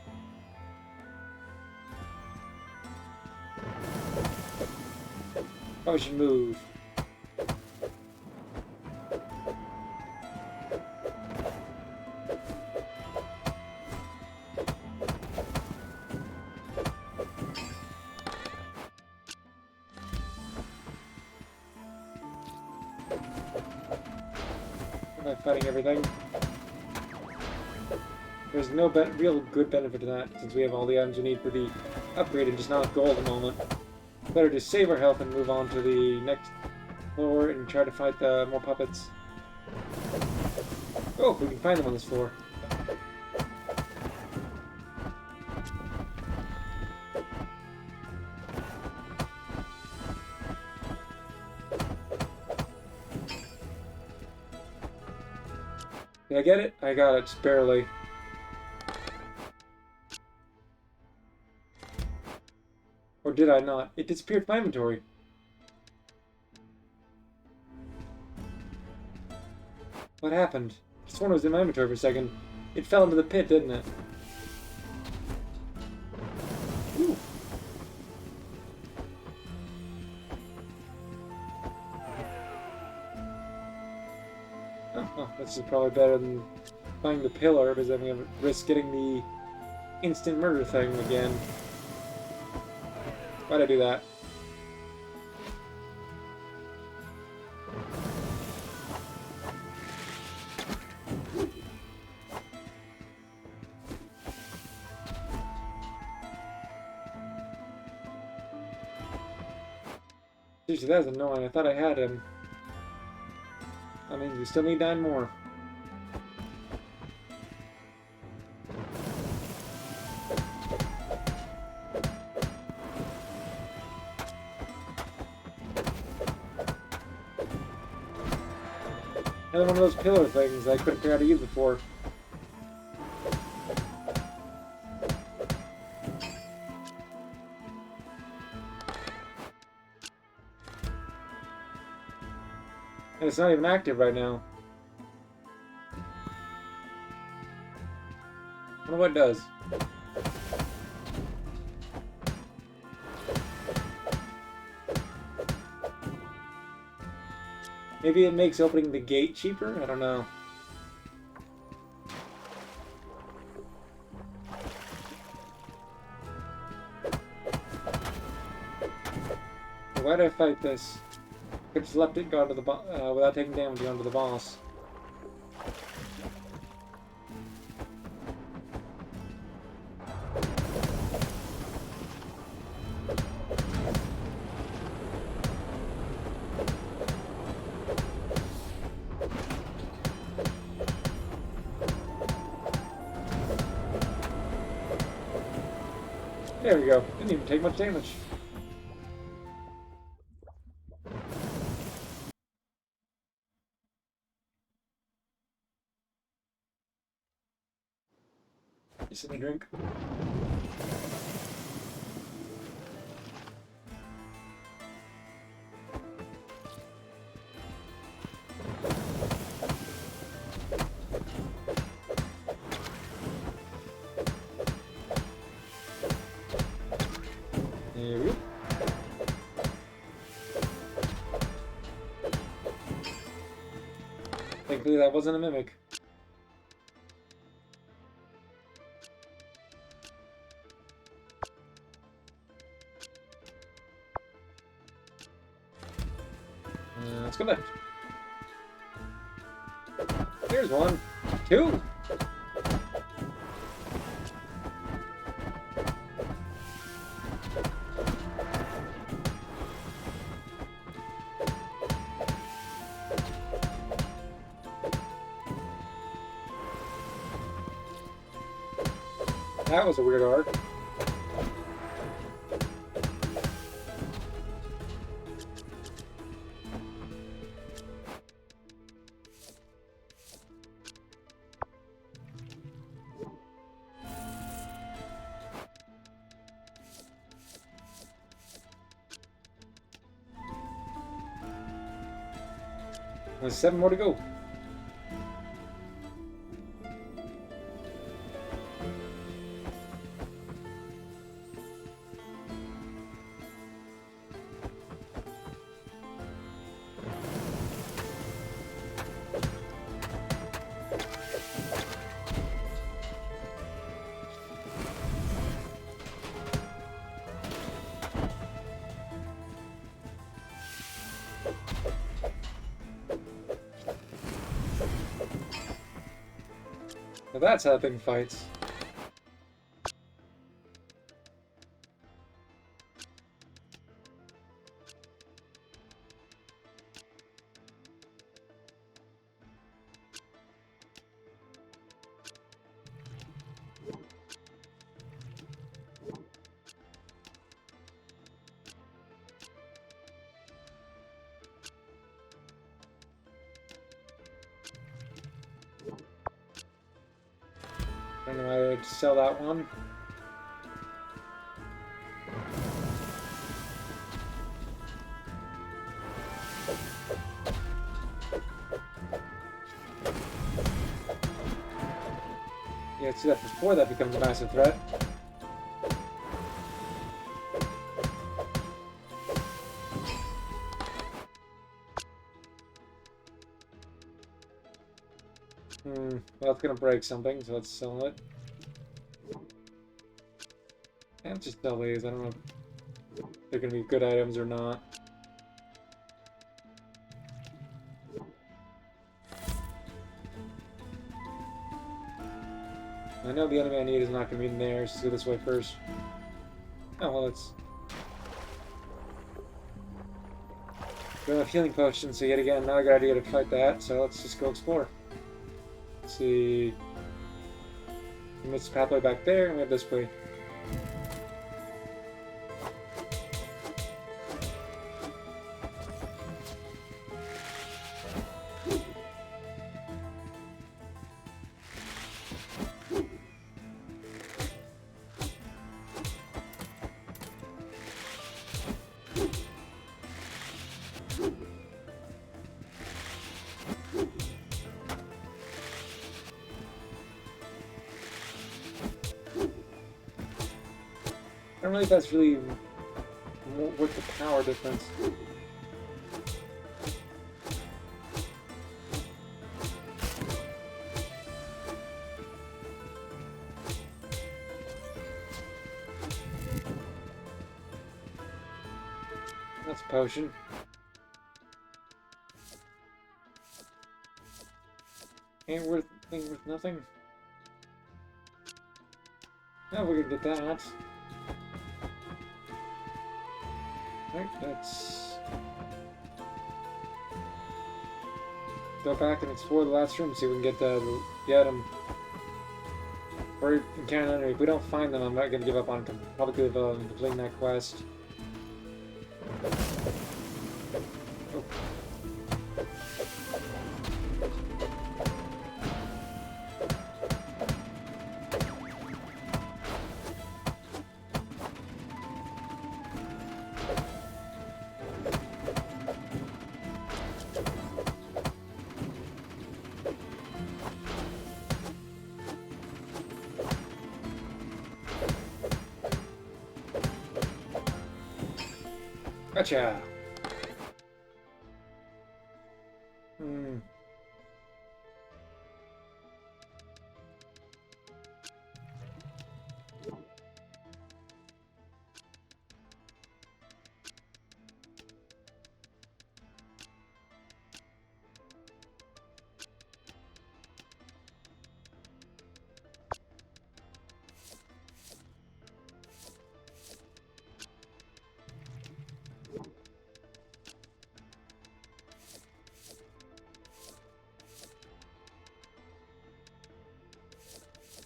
Probably should move. fighting everything. There's no real good benefit to that, since we have all the items we need for the upgrade and just not enough gold at the moment. Better to save our health and move on to the next floor and try to fight the more puppets. Oh, we can find them on this floor. Did I get it? I got it, just barely. Or did I not? It disappeared from my inventory. What happened? This one was in my inventory for a second. It fell into the pit, didn't it? Ooh. Oh, this is probably better than finding the pillar, because then we have to risk getting the instant murder thing again. Why'd I do that? Seriously, that was annoying. I thought I had him. I mean, we still need 9 more. Another one of those pillar things I couldn't figure out how to use before. And it's not even active right now. I wonder what it does. Maybe it makes opening the gate cheaper? I don't know. Why did I fight this? I just left it go to the without taking damage onto the boss. There we go. Didn't even take much damage. Just let me drink. There we go. Thankfully that wasn't a mimic. Let's go left. There's one. 2. That was a weird arc. There's 7 more to go. Now that's how thing fights. I don't know why I'd sell that one. Yeah, let's do that before that becomes a massive threat. Well, it's gonna break something, so let's sell it. And just sell these. I don't know if they're gonna be good items or not. I know the enemy I need is not gonna be in there, so let's go this way first. Oh, well, it's... We have a healing potion, so yet again, not a good idea to fight that, so let's just go explore. Let's see... We missed the pathway back there, and we have this way. I don't know if that's really worth the power difference. That's a potion. Ain't worth nothing. Now we're gonna get that. Right, let's go back and explore the last room, see if we can get the item. Or encounter an enemy. If we don't find them, I'm not gonna give up on probably completing that quest. Oh. Gotcha!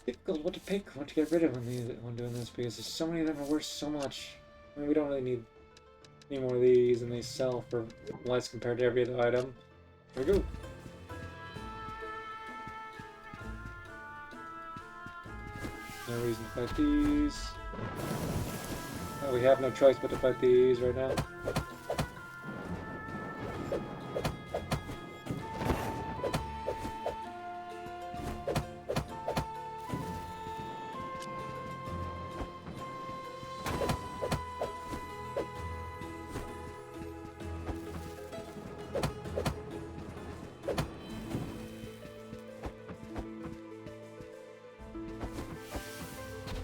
Difficult what to pick, what to get rid of when doing this, because there's so many of them are worth so much. I mean, we don't really need any more of these, and they sell for less compared to every other item. Here we go. No reason to fight these. Oh, we have no choice but to fight these right now.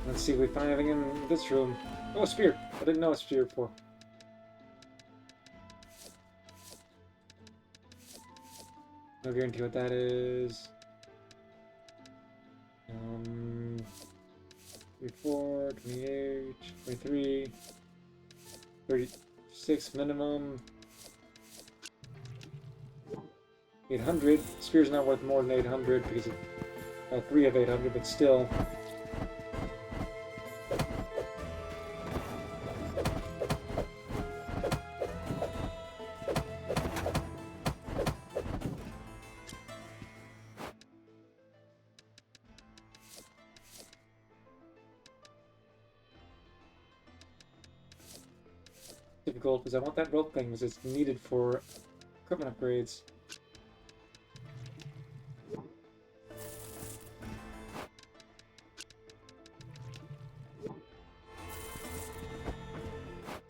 Let's see if we find anything in this room. Oh, a spear! I didn't know a spear before. No guarantee what that is. 24, 28, 23, 36 minimum. 800. Spear's not worth more than 800 because of 3 of 800, but still. Difficult because I want that rope thing because it's needed for equipment upgrades.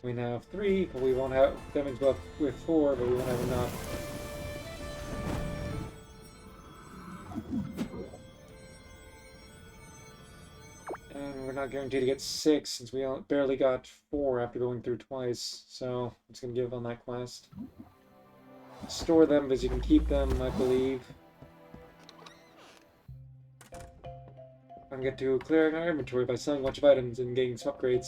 We now have 3, but we won't have damage buff with 4, but we won't have enough. And we're not guaranteed to get 6 since we barely got 4 after going through twice. So I'm just gonna give up on that quest. Store them because you can keep them, I believe. I can get to clearing our inventory by selling a bunch of items and getting some upgrades.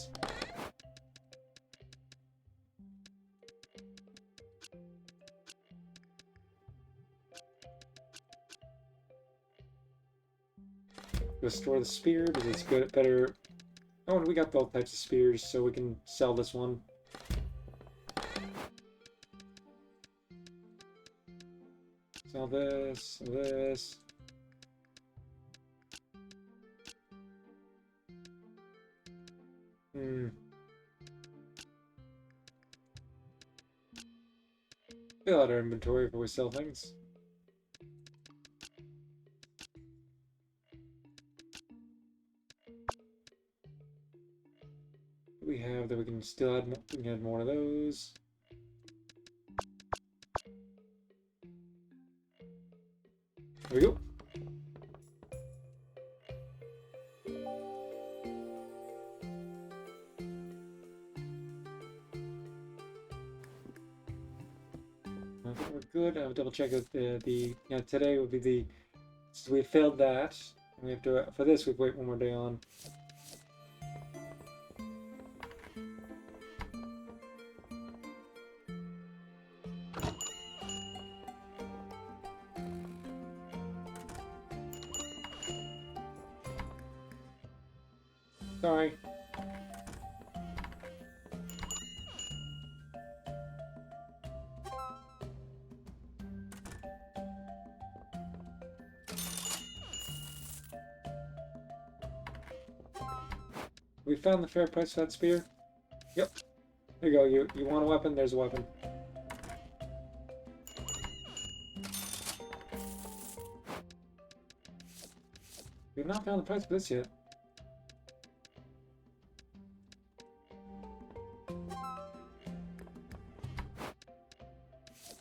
Restore the spear because it's good, better. Oh, and we got both types of spears, so we can sell this one. Sell this, this. Fill out our inventory before we sell things. We have that we can still add more, we can add more of those. There we go. I think we're good. I'll double check that today would be the, so we failed that. We have to, for this, we have to wait one more day on. Sorry. We found the fair price for that spear? Yep. There you go. You want a weapon? There's a weapon. We've not found the price for this yet.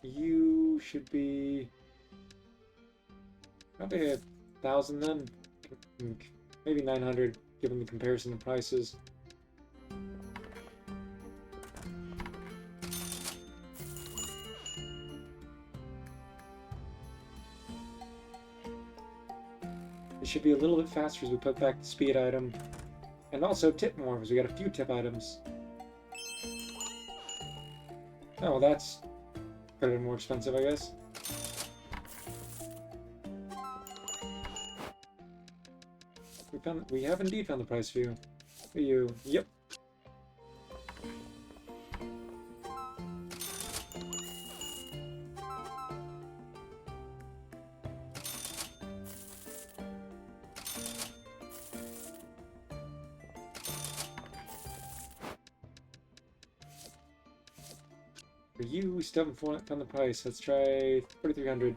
You should be probably 1,000 then, maybe 900 given the comparison of prices. It should be a little bit faster as we put back the speed item, and also tip more because we got a few tip items. Oh, well, that's could have been more expensive, I guess. We have indeed found the price for you. For you. Yep. For you, we still haven't found the price. Let's try 4,300.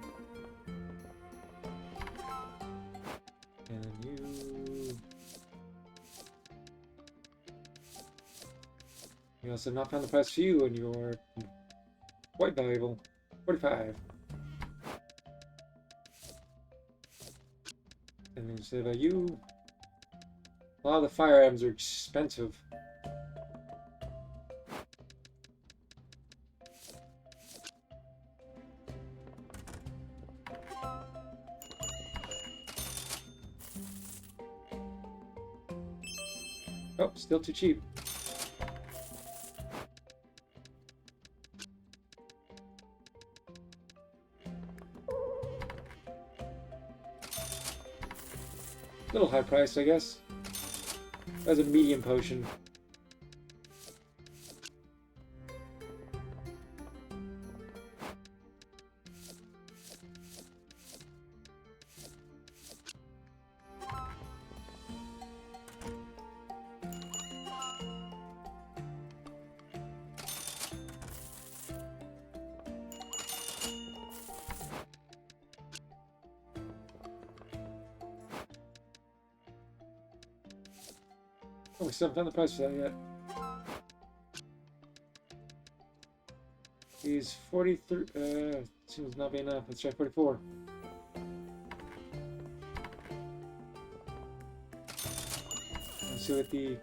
And you... We also have not found the price for you, and you're quite valuable. 45. And then you say about you... A lot of the fire items are expensive. Oh, still too cheap. Little high price, I guess. That's a medium potion. Oh, we still haven't found the price for that yet. He's 43. Seems not be enough. Let's try 44. Let's see what the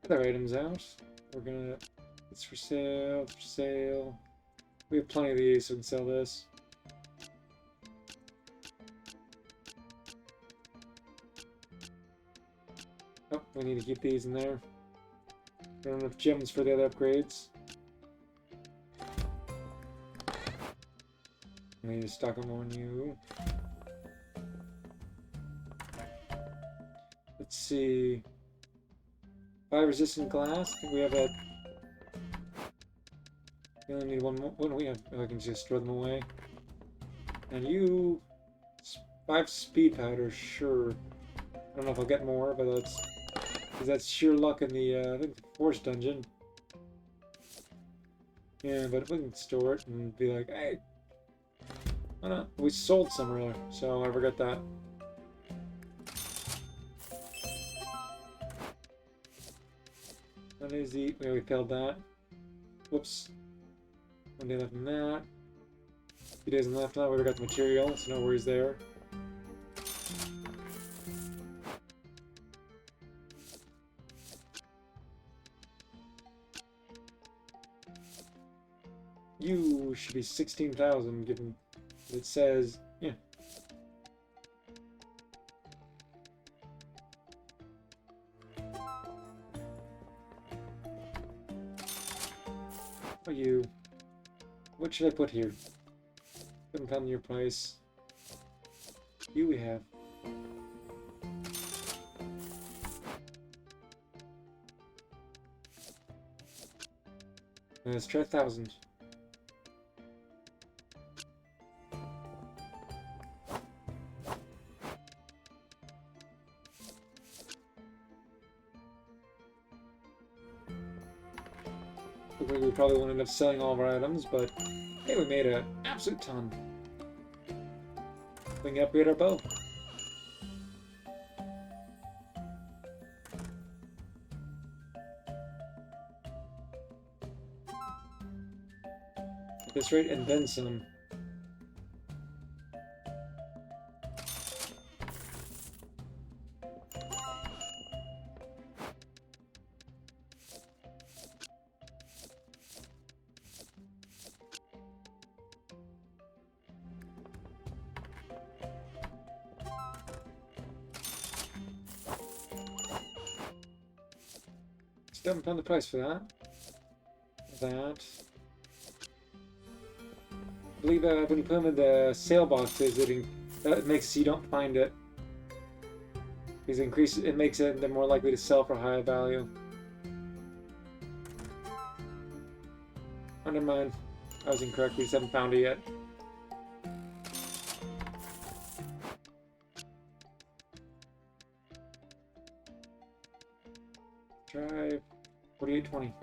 other items out. We're gonna. It's for sale. For sale. We have plenty of these, so we can sell this. Oh, we need to keep these in there. Don't have enough gems for the other upgrades. We need to stock them on you. Let's see. Fire resistant glass. I think we have that. We only need one more. What do we have? Oh, I can just throw them away. And you. 5 speed powder, sure. I don't know if I'll get more, but that's. Because that's sheer luck in the, I think, the Force Dungeon. Yeah, but if we can store it and be like, hey, why not? We sold some earlier, so I forgot that. What is the... we failed that. Whoops. 1 day left in that. 2 days left now, we got the material, so no worries there. You should be 16,000 given it says, yeah. Oh, you. What should I put here? Haven't found your price. You we have. Let's try 1,000. Looks like we probably won't end up selling all of our items, but hey, we made an absolute ton. We can upgrade our bow. At this rate, and then some. Still haven't found the price for that. That. I believe when you put them in the sale boxes, that makes it so you don't find it. Because it makes it they're more likely to sell for higher value. Oh, never mind. I was incorrect. We just haven't found it yet. Try 4820.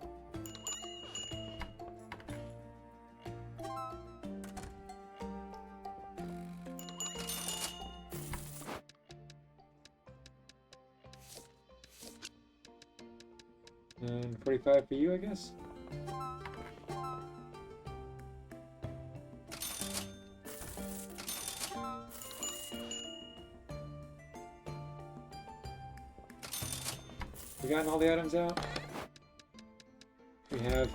And 45 for you, I guess? We gotten all the items out? We have.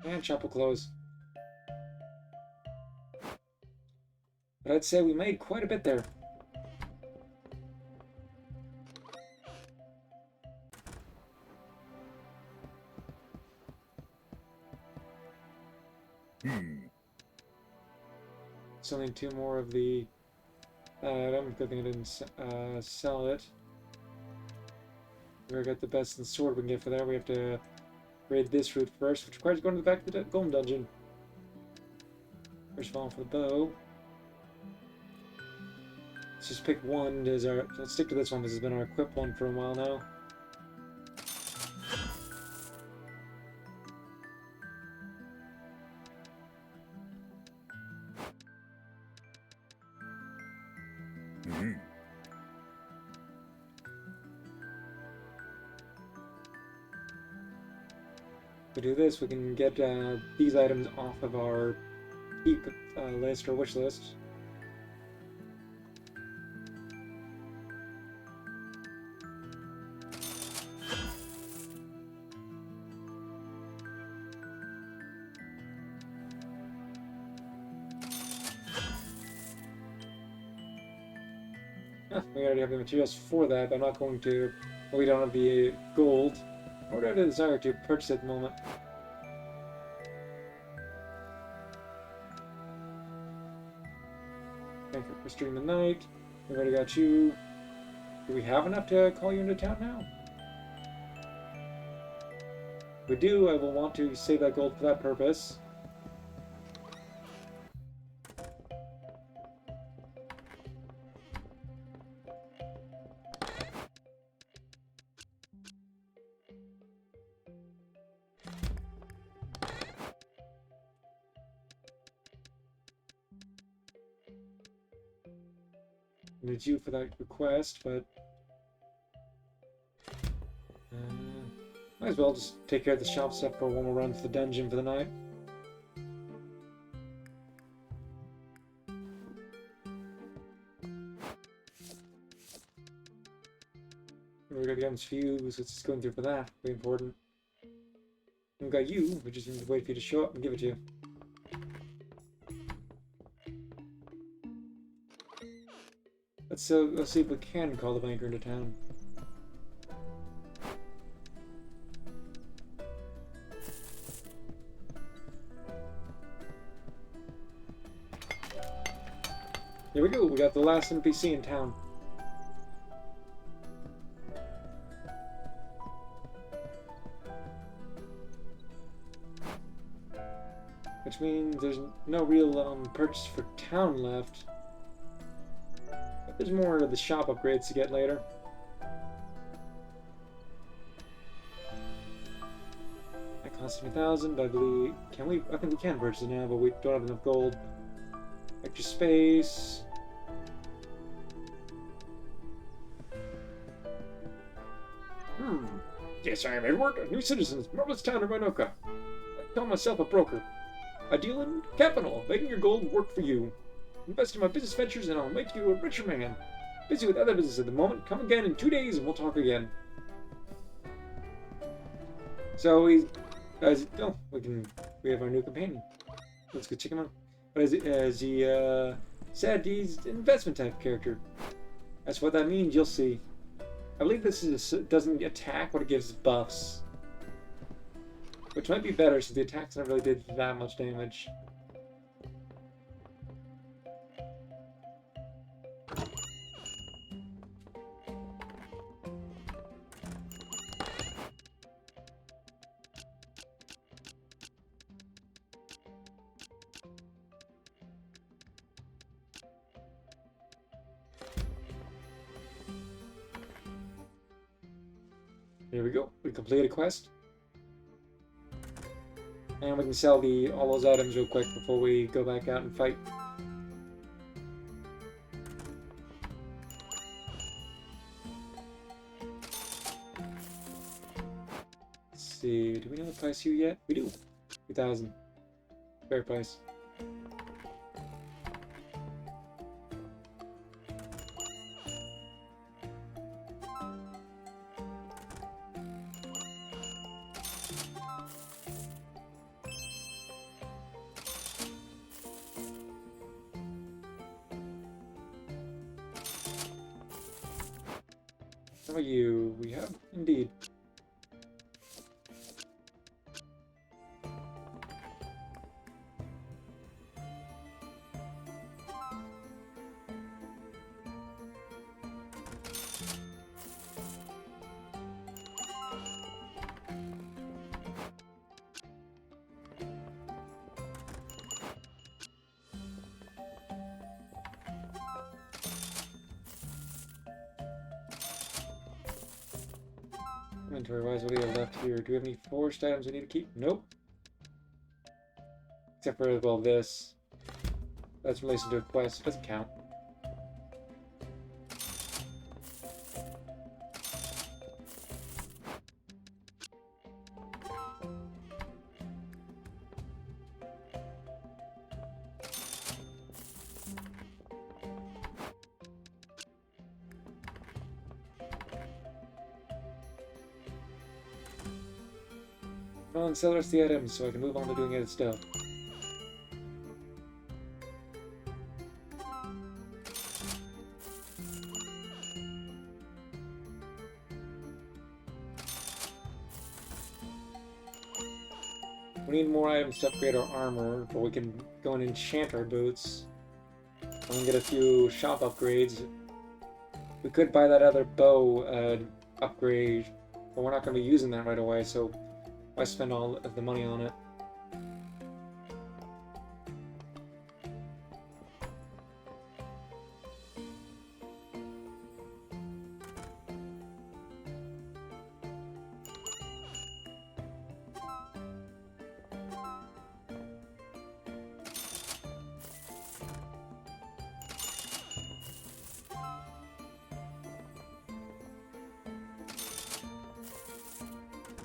And shop will close. But I'd say we made quite a bit there. Still need 2 more of the item. Good thing I didn't sell it. We got the best in the sword we can get for that. We have to raid this route first, which requires going to the back of the golem dungeon. First of all, for the bow. Let's just pick one as our. Let's stick to this one because it's been our equip one for a while now. If we do this, we can get these items off of our keep list or wish list. We already have the materials for that, but I'm not going to. Well, we don't have the gold, or do I have the desire to purchase at the moment. Thank you for restoring the night. We already got you. Do we have enough to call you into town now? If we do, I will want to save that gold for that purpose. It's you for that request, but might as well just take care of the shop stuff for when we run to the dungeon for the night. We gotta get his fuse, so it's just going through for that. Very important. And we got you, we just need to wait for you to show up and give it to you. Let's see if we can call the banker into town. Here we go, we got the last NPC in town. Which means there's no real purchase for town left. But there's more of the shop upgrades to get later. That cost me 1,000, but I believe... Can we? I think we can purchase it now, but we don't have enough gold. Extra space. Yes, I am Edward, a new citizen of this marvelous town of Rinoka. I call myself a broker. I deal in capital, making your gold work for you. Invest in my business ventures and I'll make you a richer man. Busy with other business at the moment. Come again in 2 days and we'll talk again. So we have our new companion. Let's go check him out. But as he said, he's an investment type character. That's what that means, you'll see. I believe this doesn't attack, but it gives buffs. Which might be better since the attacks never really did that much damage. Here we go. We completed a quest. And we can sell all those items real quick before we go back out and fight. Let's see, do we know the price here yet? We do. 2,000. Fair price. How about you? We have indeed. Inventory wise, what do we have left here? Do we have any forced items we need to keep? Nope. Except for, well, this. That's related to a quest. It doesn't count. Come on, sell the rest of the items so I can move on to doing other stuff. We need more items to upgrade our armor, but we can go and enchant our boots. And then get a few shop upgrades. We could buy that other bow upgrade, but we're not going to be using that right away, so why spend all of the money on it?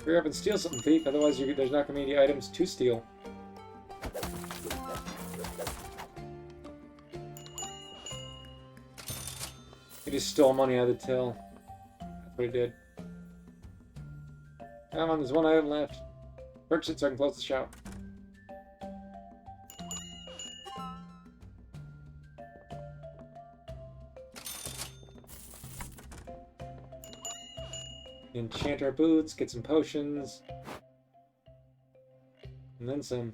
Hurry up and steal something, thief, otherwise there's not going to be any items to steal. He just stole money out of the till. That's what he did. Come on, there's one item left. Purchase it so I can close the shop. Enchant our boots, get some potions, and then some.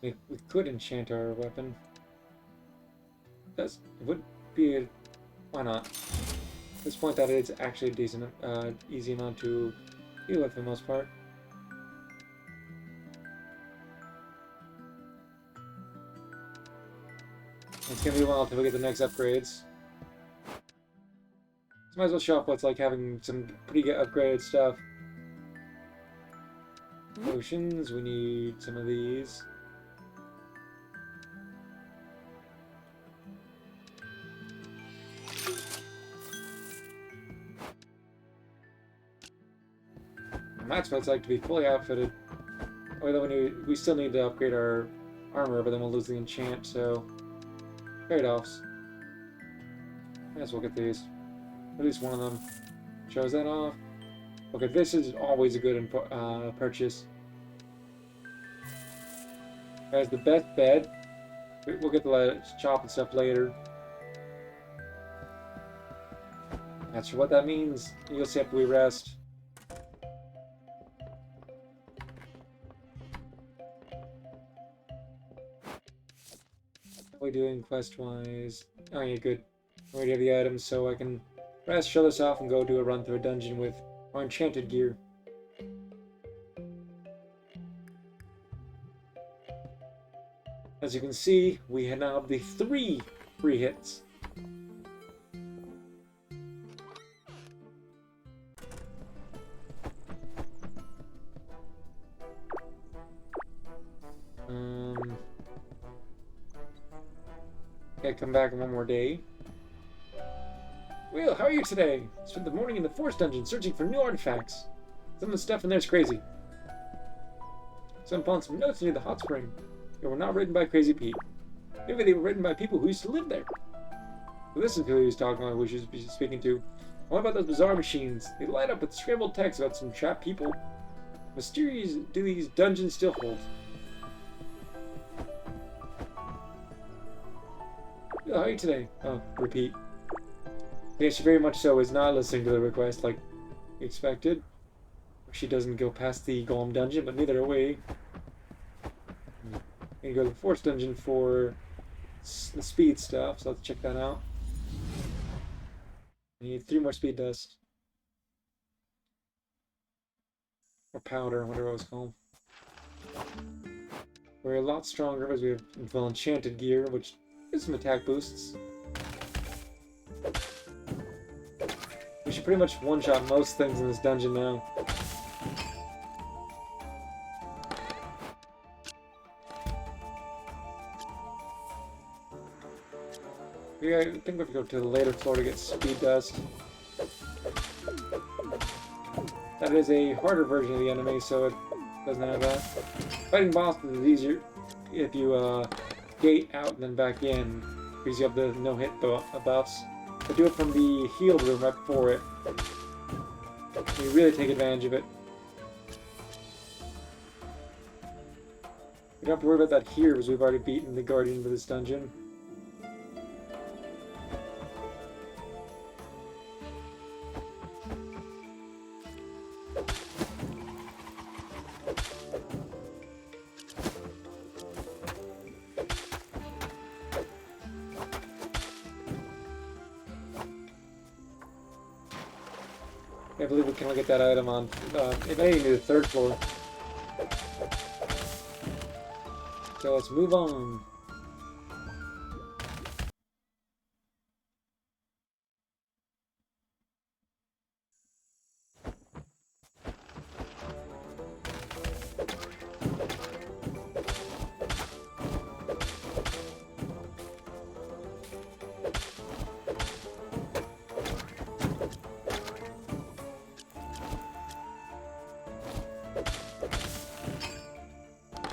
We could enchant our weapon. It would be a... Why not? At this point, that is actually a decent, easy amount to deal with for the most part. It's gonna be a while until we get the next upgrades. So might as well show off what's like having some pretty good upgraded stuff. Potions, we need some of these. That's what it's like to be fully outfitted. Although we still need to upgrade our armor, but then we'll lose the enchant, so... Trade-offs. I guess we'll get these. At least one of them. Shows that off. Okay, this is always a good purchase. Has the best bed. We'll get the chop and stuff later. Not sure what that means. You'll see after we rest. What are we doing quest-wise? Oh yeah, good. I already have the items, so I can rest, show this off, and go do a run through a dungeon with our enchanted gear. As you can see, we now have the 3 free hits. Gotta come back one more day. Will, how are you today? Spent the morning in the forest dungeon searching for new artifacts. Some of the stuff in there's crazy. So I found some notes near the hot spring. They were not written by Crazy Pete. Maybe they were written by people who used to live there. So this is who he was talking about, who we should be speaking to. What about those bizarre machines? They light up with scribbled text about some trapped people. Mysterious do these dungeons still hold? Oh, how are you today? Oh, repeat. Yeah, she very much so is not listening to the request like expected. She doesn't go past the Golem dungeon, but neither are we. Gonna go to the Force dungeon for the speed stuff, so let's check that out. I need 3 more speed dust. Or powder, whatever it was called. We're a lot stronger because we have enchanted gear, which gives some attack boosts. We should pretty much one-shot most things in this dungeon now. Yeah, I think we have to go to the later floor to get speed dust. That is a harder version of the enemy, so it doesn't have that. Fighting bosses is easier if you gate out and then back in, because you have the no-hit buffs. But do it from the healed room right before it. You really take advantage of it. We don't have to worry about that here, because we've already beaten the Guardian for this dungeon. I believe we can only get that item on, if anything, to the 3rd floor. So let's move on.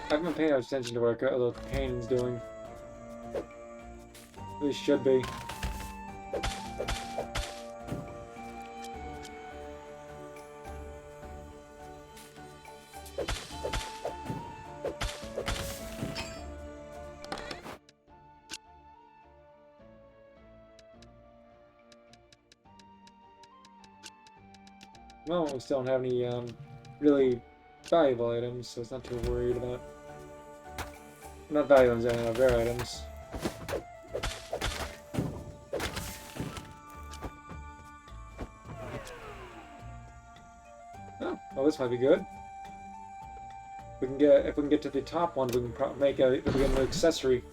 I haven't been paying much attention to what the Pain's doing. Really should be. Well, we still don't have any really valuable items, so it's not too worried about. Not valuable items, rare items. Oh, well, this might be good. We can get if we can get to the top one, we can make a an accessory.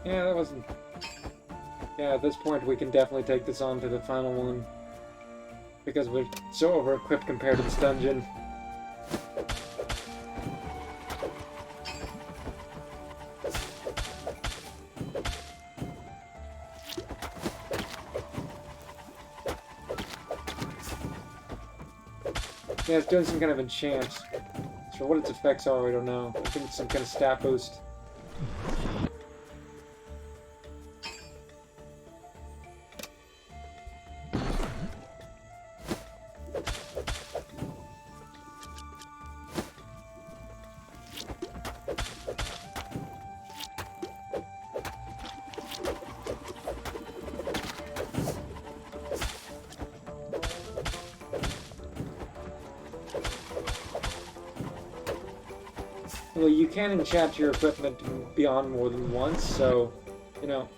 Yeah, that wasn't... Yeah, at this point we can definitely take this on to the final one. Because we're so over-equipped compared to this dungeon. Yeah, it's doing some kind of enchant. So what its effects are, I don't know. I think it's some kind of stat boost. Well, you can enchant your equipment beyond more than once, so, you know.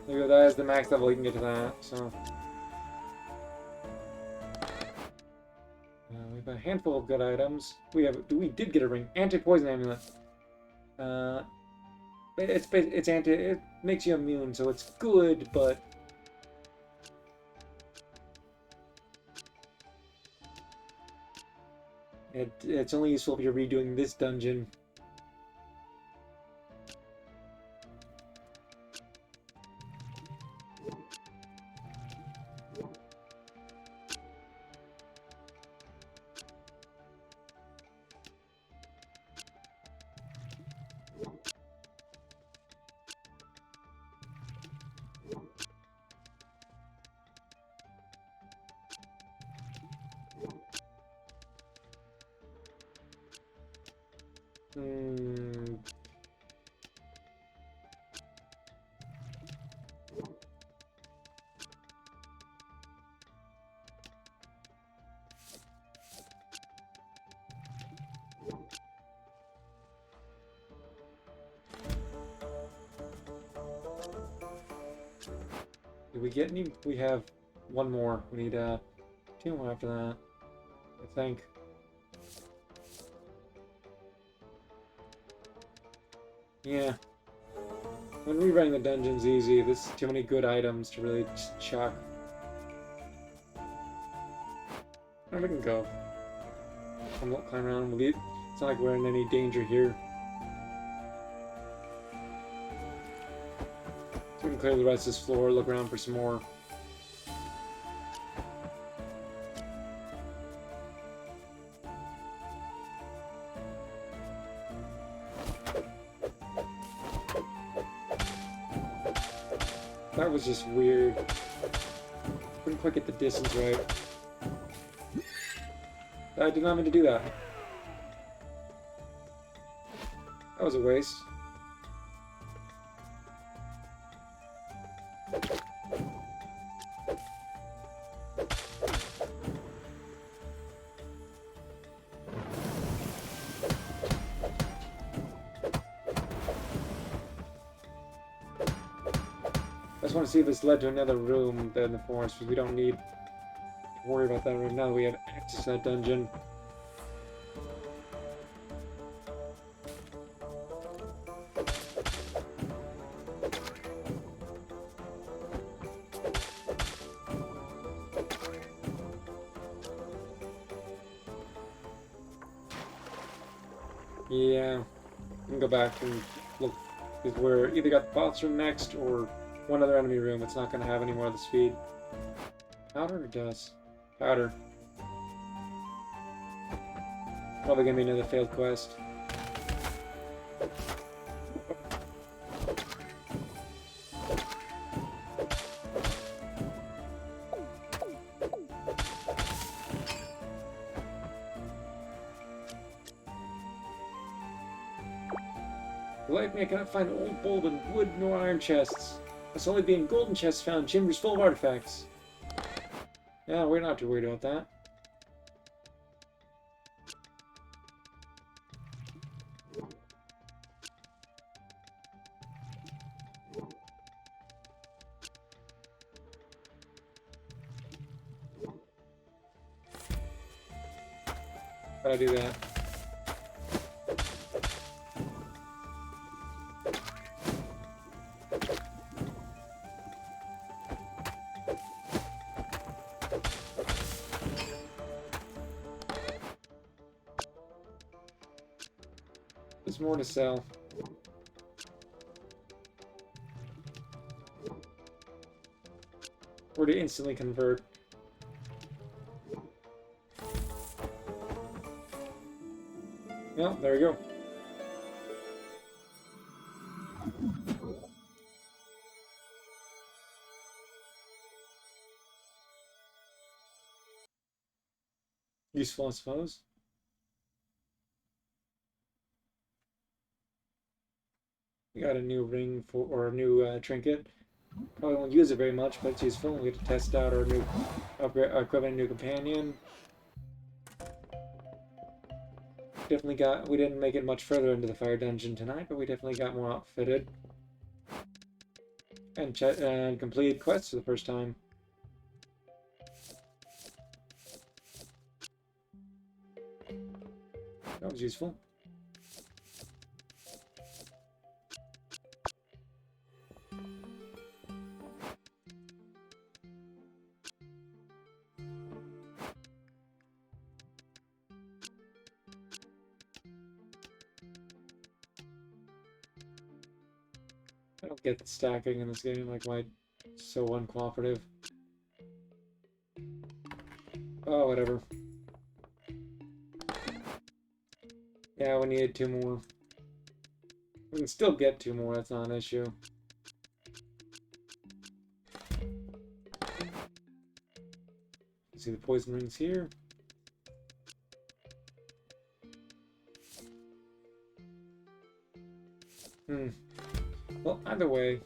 Look at that, is the max level you can get to that, so. We have a handful of good items. We did get a ring. Anti-poison amulet. It makes you immune, so it's good, but it's only useful if you're redoing this dungeon. Hmm. Did we get any? We have one more. We need two more after that, I think. Yeah. When rewriting the dungeon's easy, there's too many good items to really just chuck. And we can go. Climb around. It's not like we're in any danger here. So we can clear the rest of this floor, look around for some more. That was just weird. Couldn't quite get the distance right. I did not mean to do that. That was a waste. I just want to see if this led to another room there in the forest, because we don't need to worry about that right now that we have access to that dungeon. Yeah, we can go back and look, because we're either got the boss room next or one other enemy room. It's not going to have any more of the speed. Powder or dust? Powder. Probably going to be another failed quest. Like me, I cannot find old bulb in wood nor iron chests. Must only be in golden chests found in chambers full of artifacts. Yeah, we're not too worried about that. Gotta do that. There's more to sell. Or to instantly convert. Yeah, there we go. Useful, I suppose. We got a new ring for, or a new trinket. Probably won't use it very much, but it's useful. We get to test out our new upgrade, equipment, new companion. we didn't make it much further into the fire dungeon tonight, but we definitely got more outfitted. And completed quests for the first time. That was useful. I don't get the stacking in this game, like why it's so uncooperative. Oh, whatever. Yeah, we needed 2 more. We can still get 2 more, that's not an issue. See the poison rings here. Well, either way,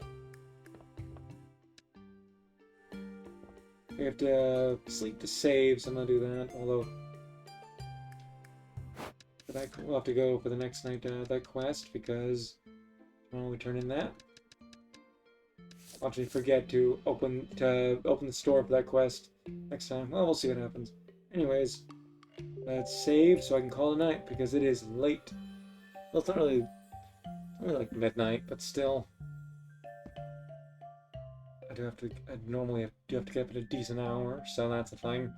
we have to sleep to save, so I'm gonna do that. Although, we'll have to go for the next night that quest because tomorrow we turn in that. I'll actually forget to open the store for that quest next time. Well, we'll see what happens. Anyways, let's save so I can call it a night because it is late. Well, it's not really like midnight, but still. I normally do have to get up at a decent hour, so that's a thing.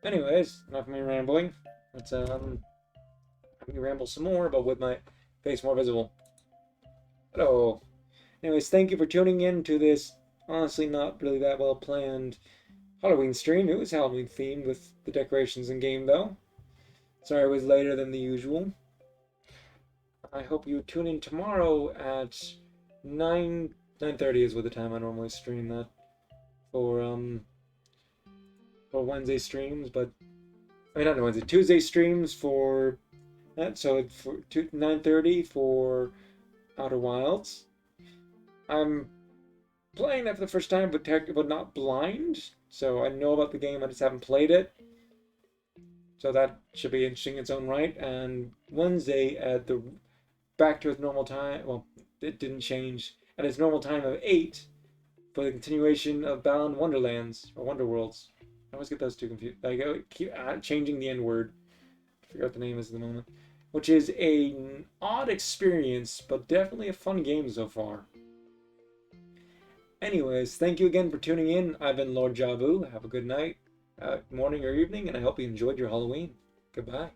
Anyways, enough of me rambling. Let's me ramble some more, but with my face more visible. Hello. Anyways, thank you for tuning in to this honestly not really that well planned Halloween stream. It was Halloween themed with the decorations in game though. Sorry it was later than the usual. I hope you tune in tomorrow at 9:30 is what the time I normally stream that for Wednesday streams, but I mean not Wednesday, Tuesday streams for that. So for 9:30 for Outer Wilds. I'm playing that for the first time, but not blind. So I know about the game, I just haven't played it. So that should be interesting in its own right. And Wednesday at the back to its normal time. Well, it didn't change. At its normal time of 8 for the continuation of Bound Wonderlands or Wonderworlds. I always get those two confused. I keep changing the N word. I forget what the name is at the moment. Which is an odd experience, but definitely a fun game so far. Anyways, thank you again for tuning in. I've been Lord Jabu. Have a good night, morning, or evening, and I hope you enjoyed your Halloween. Goodbye.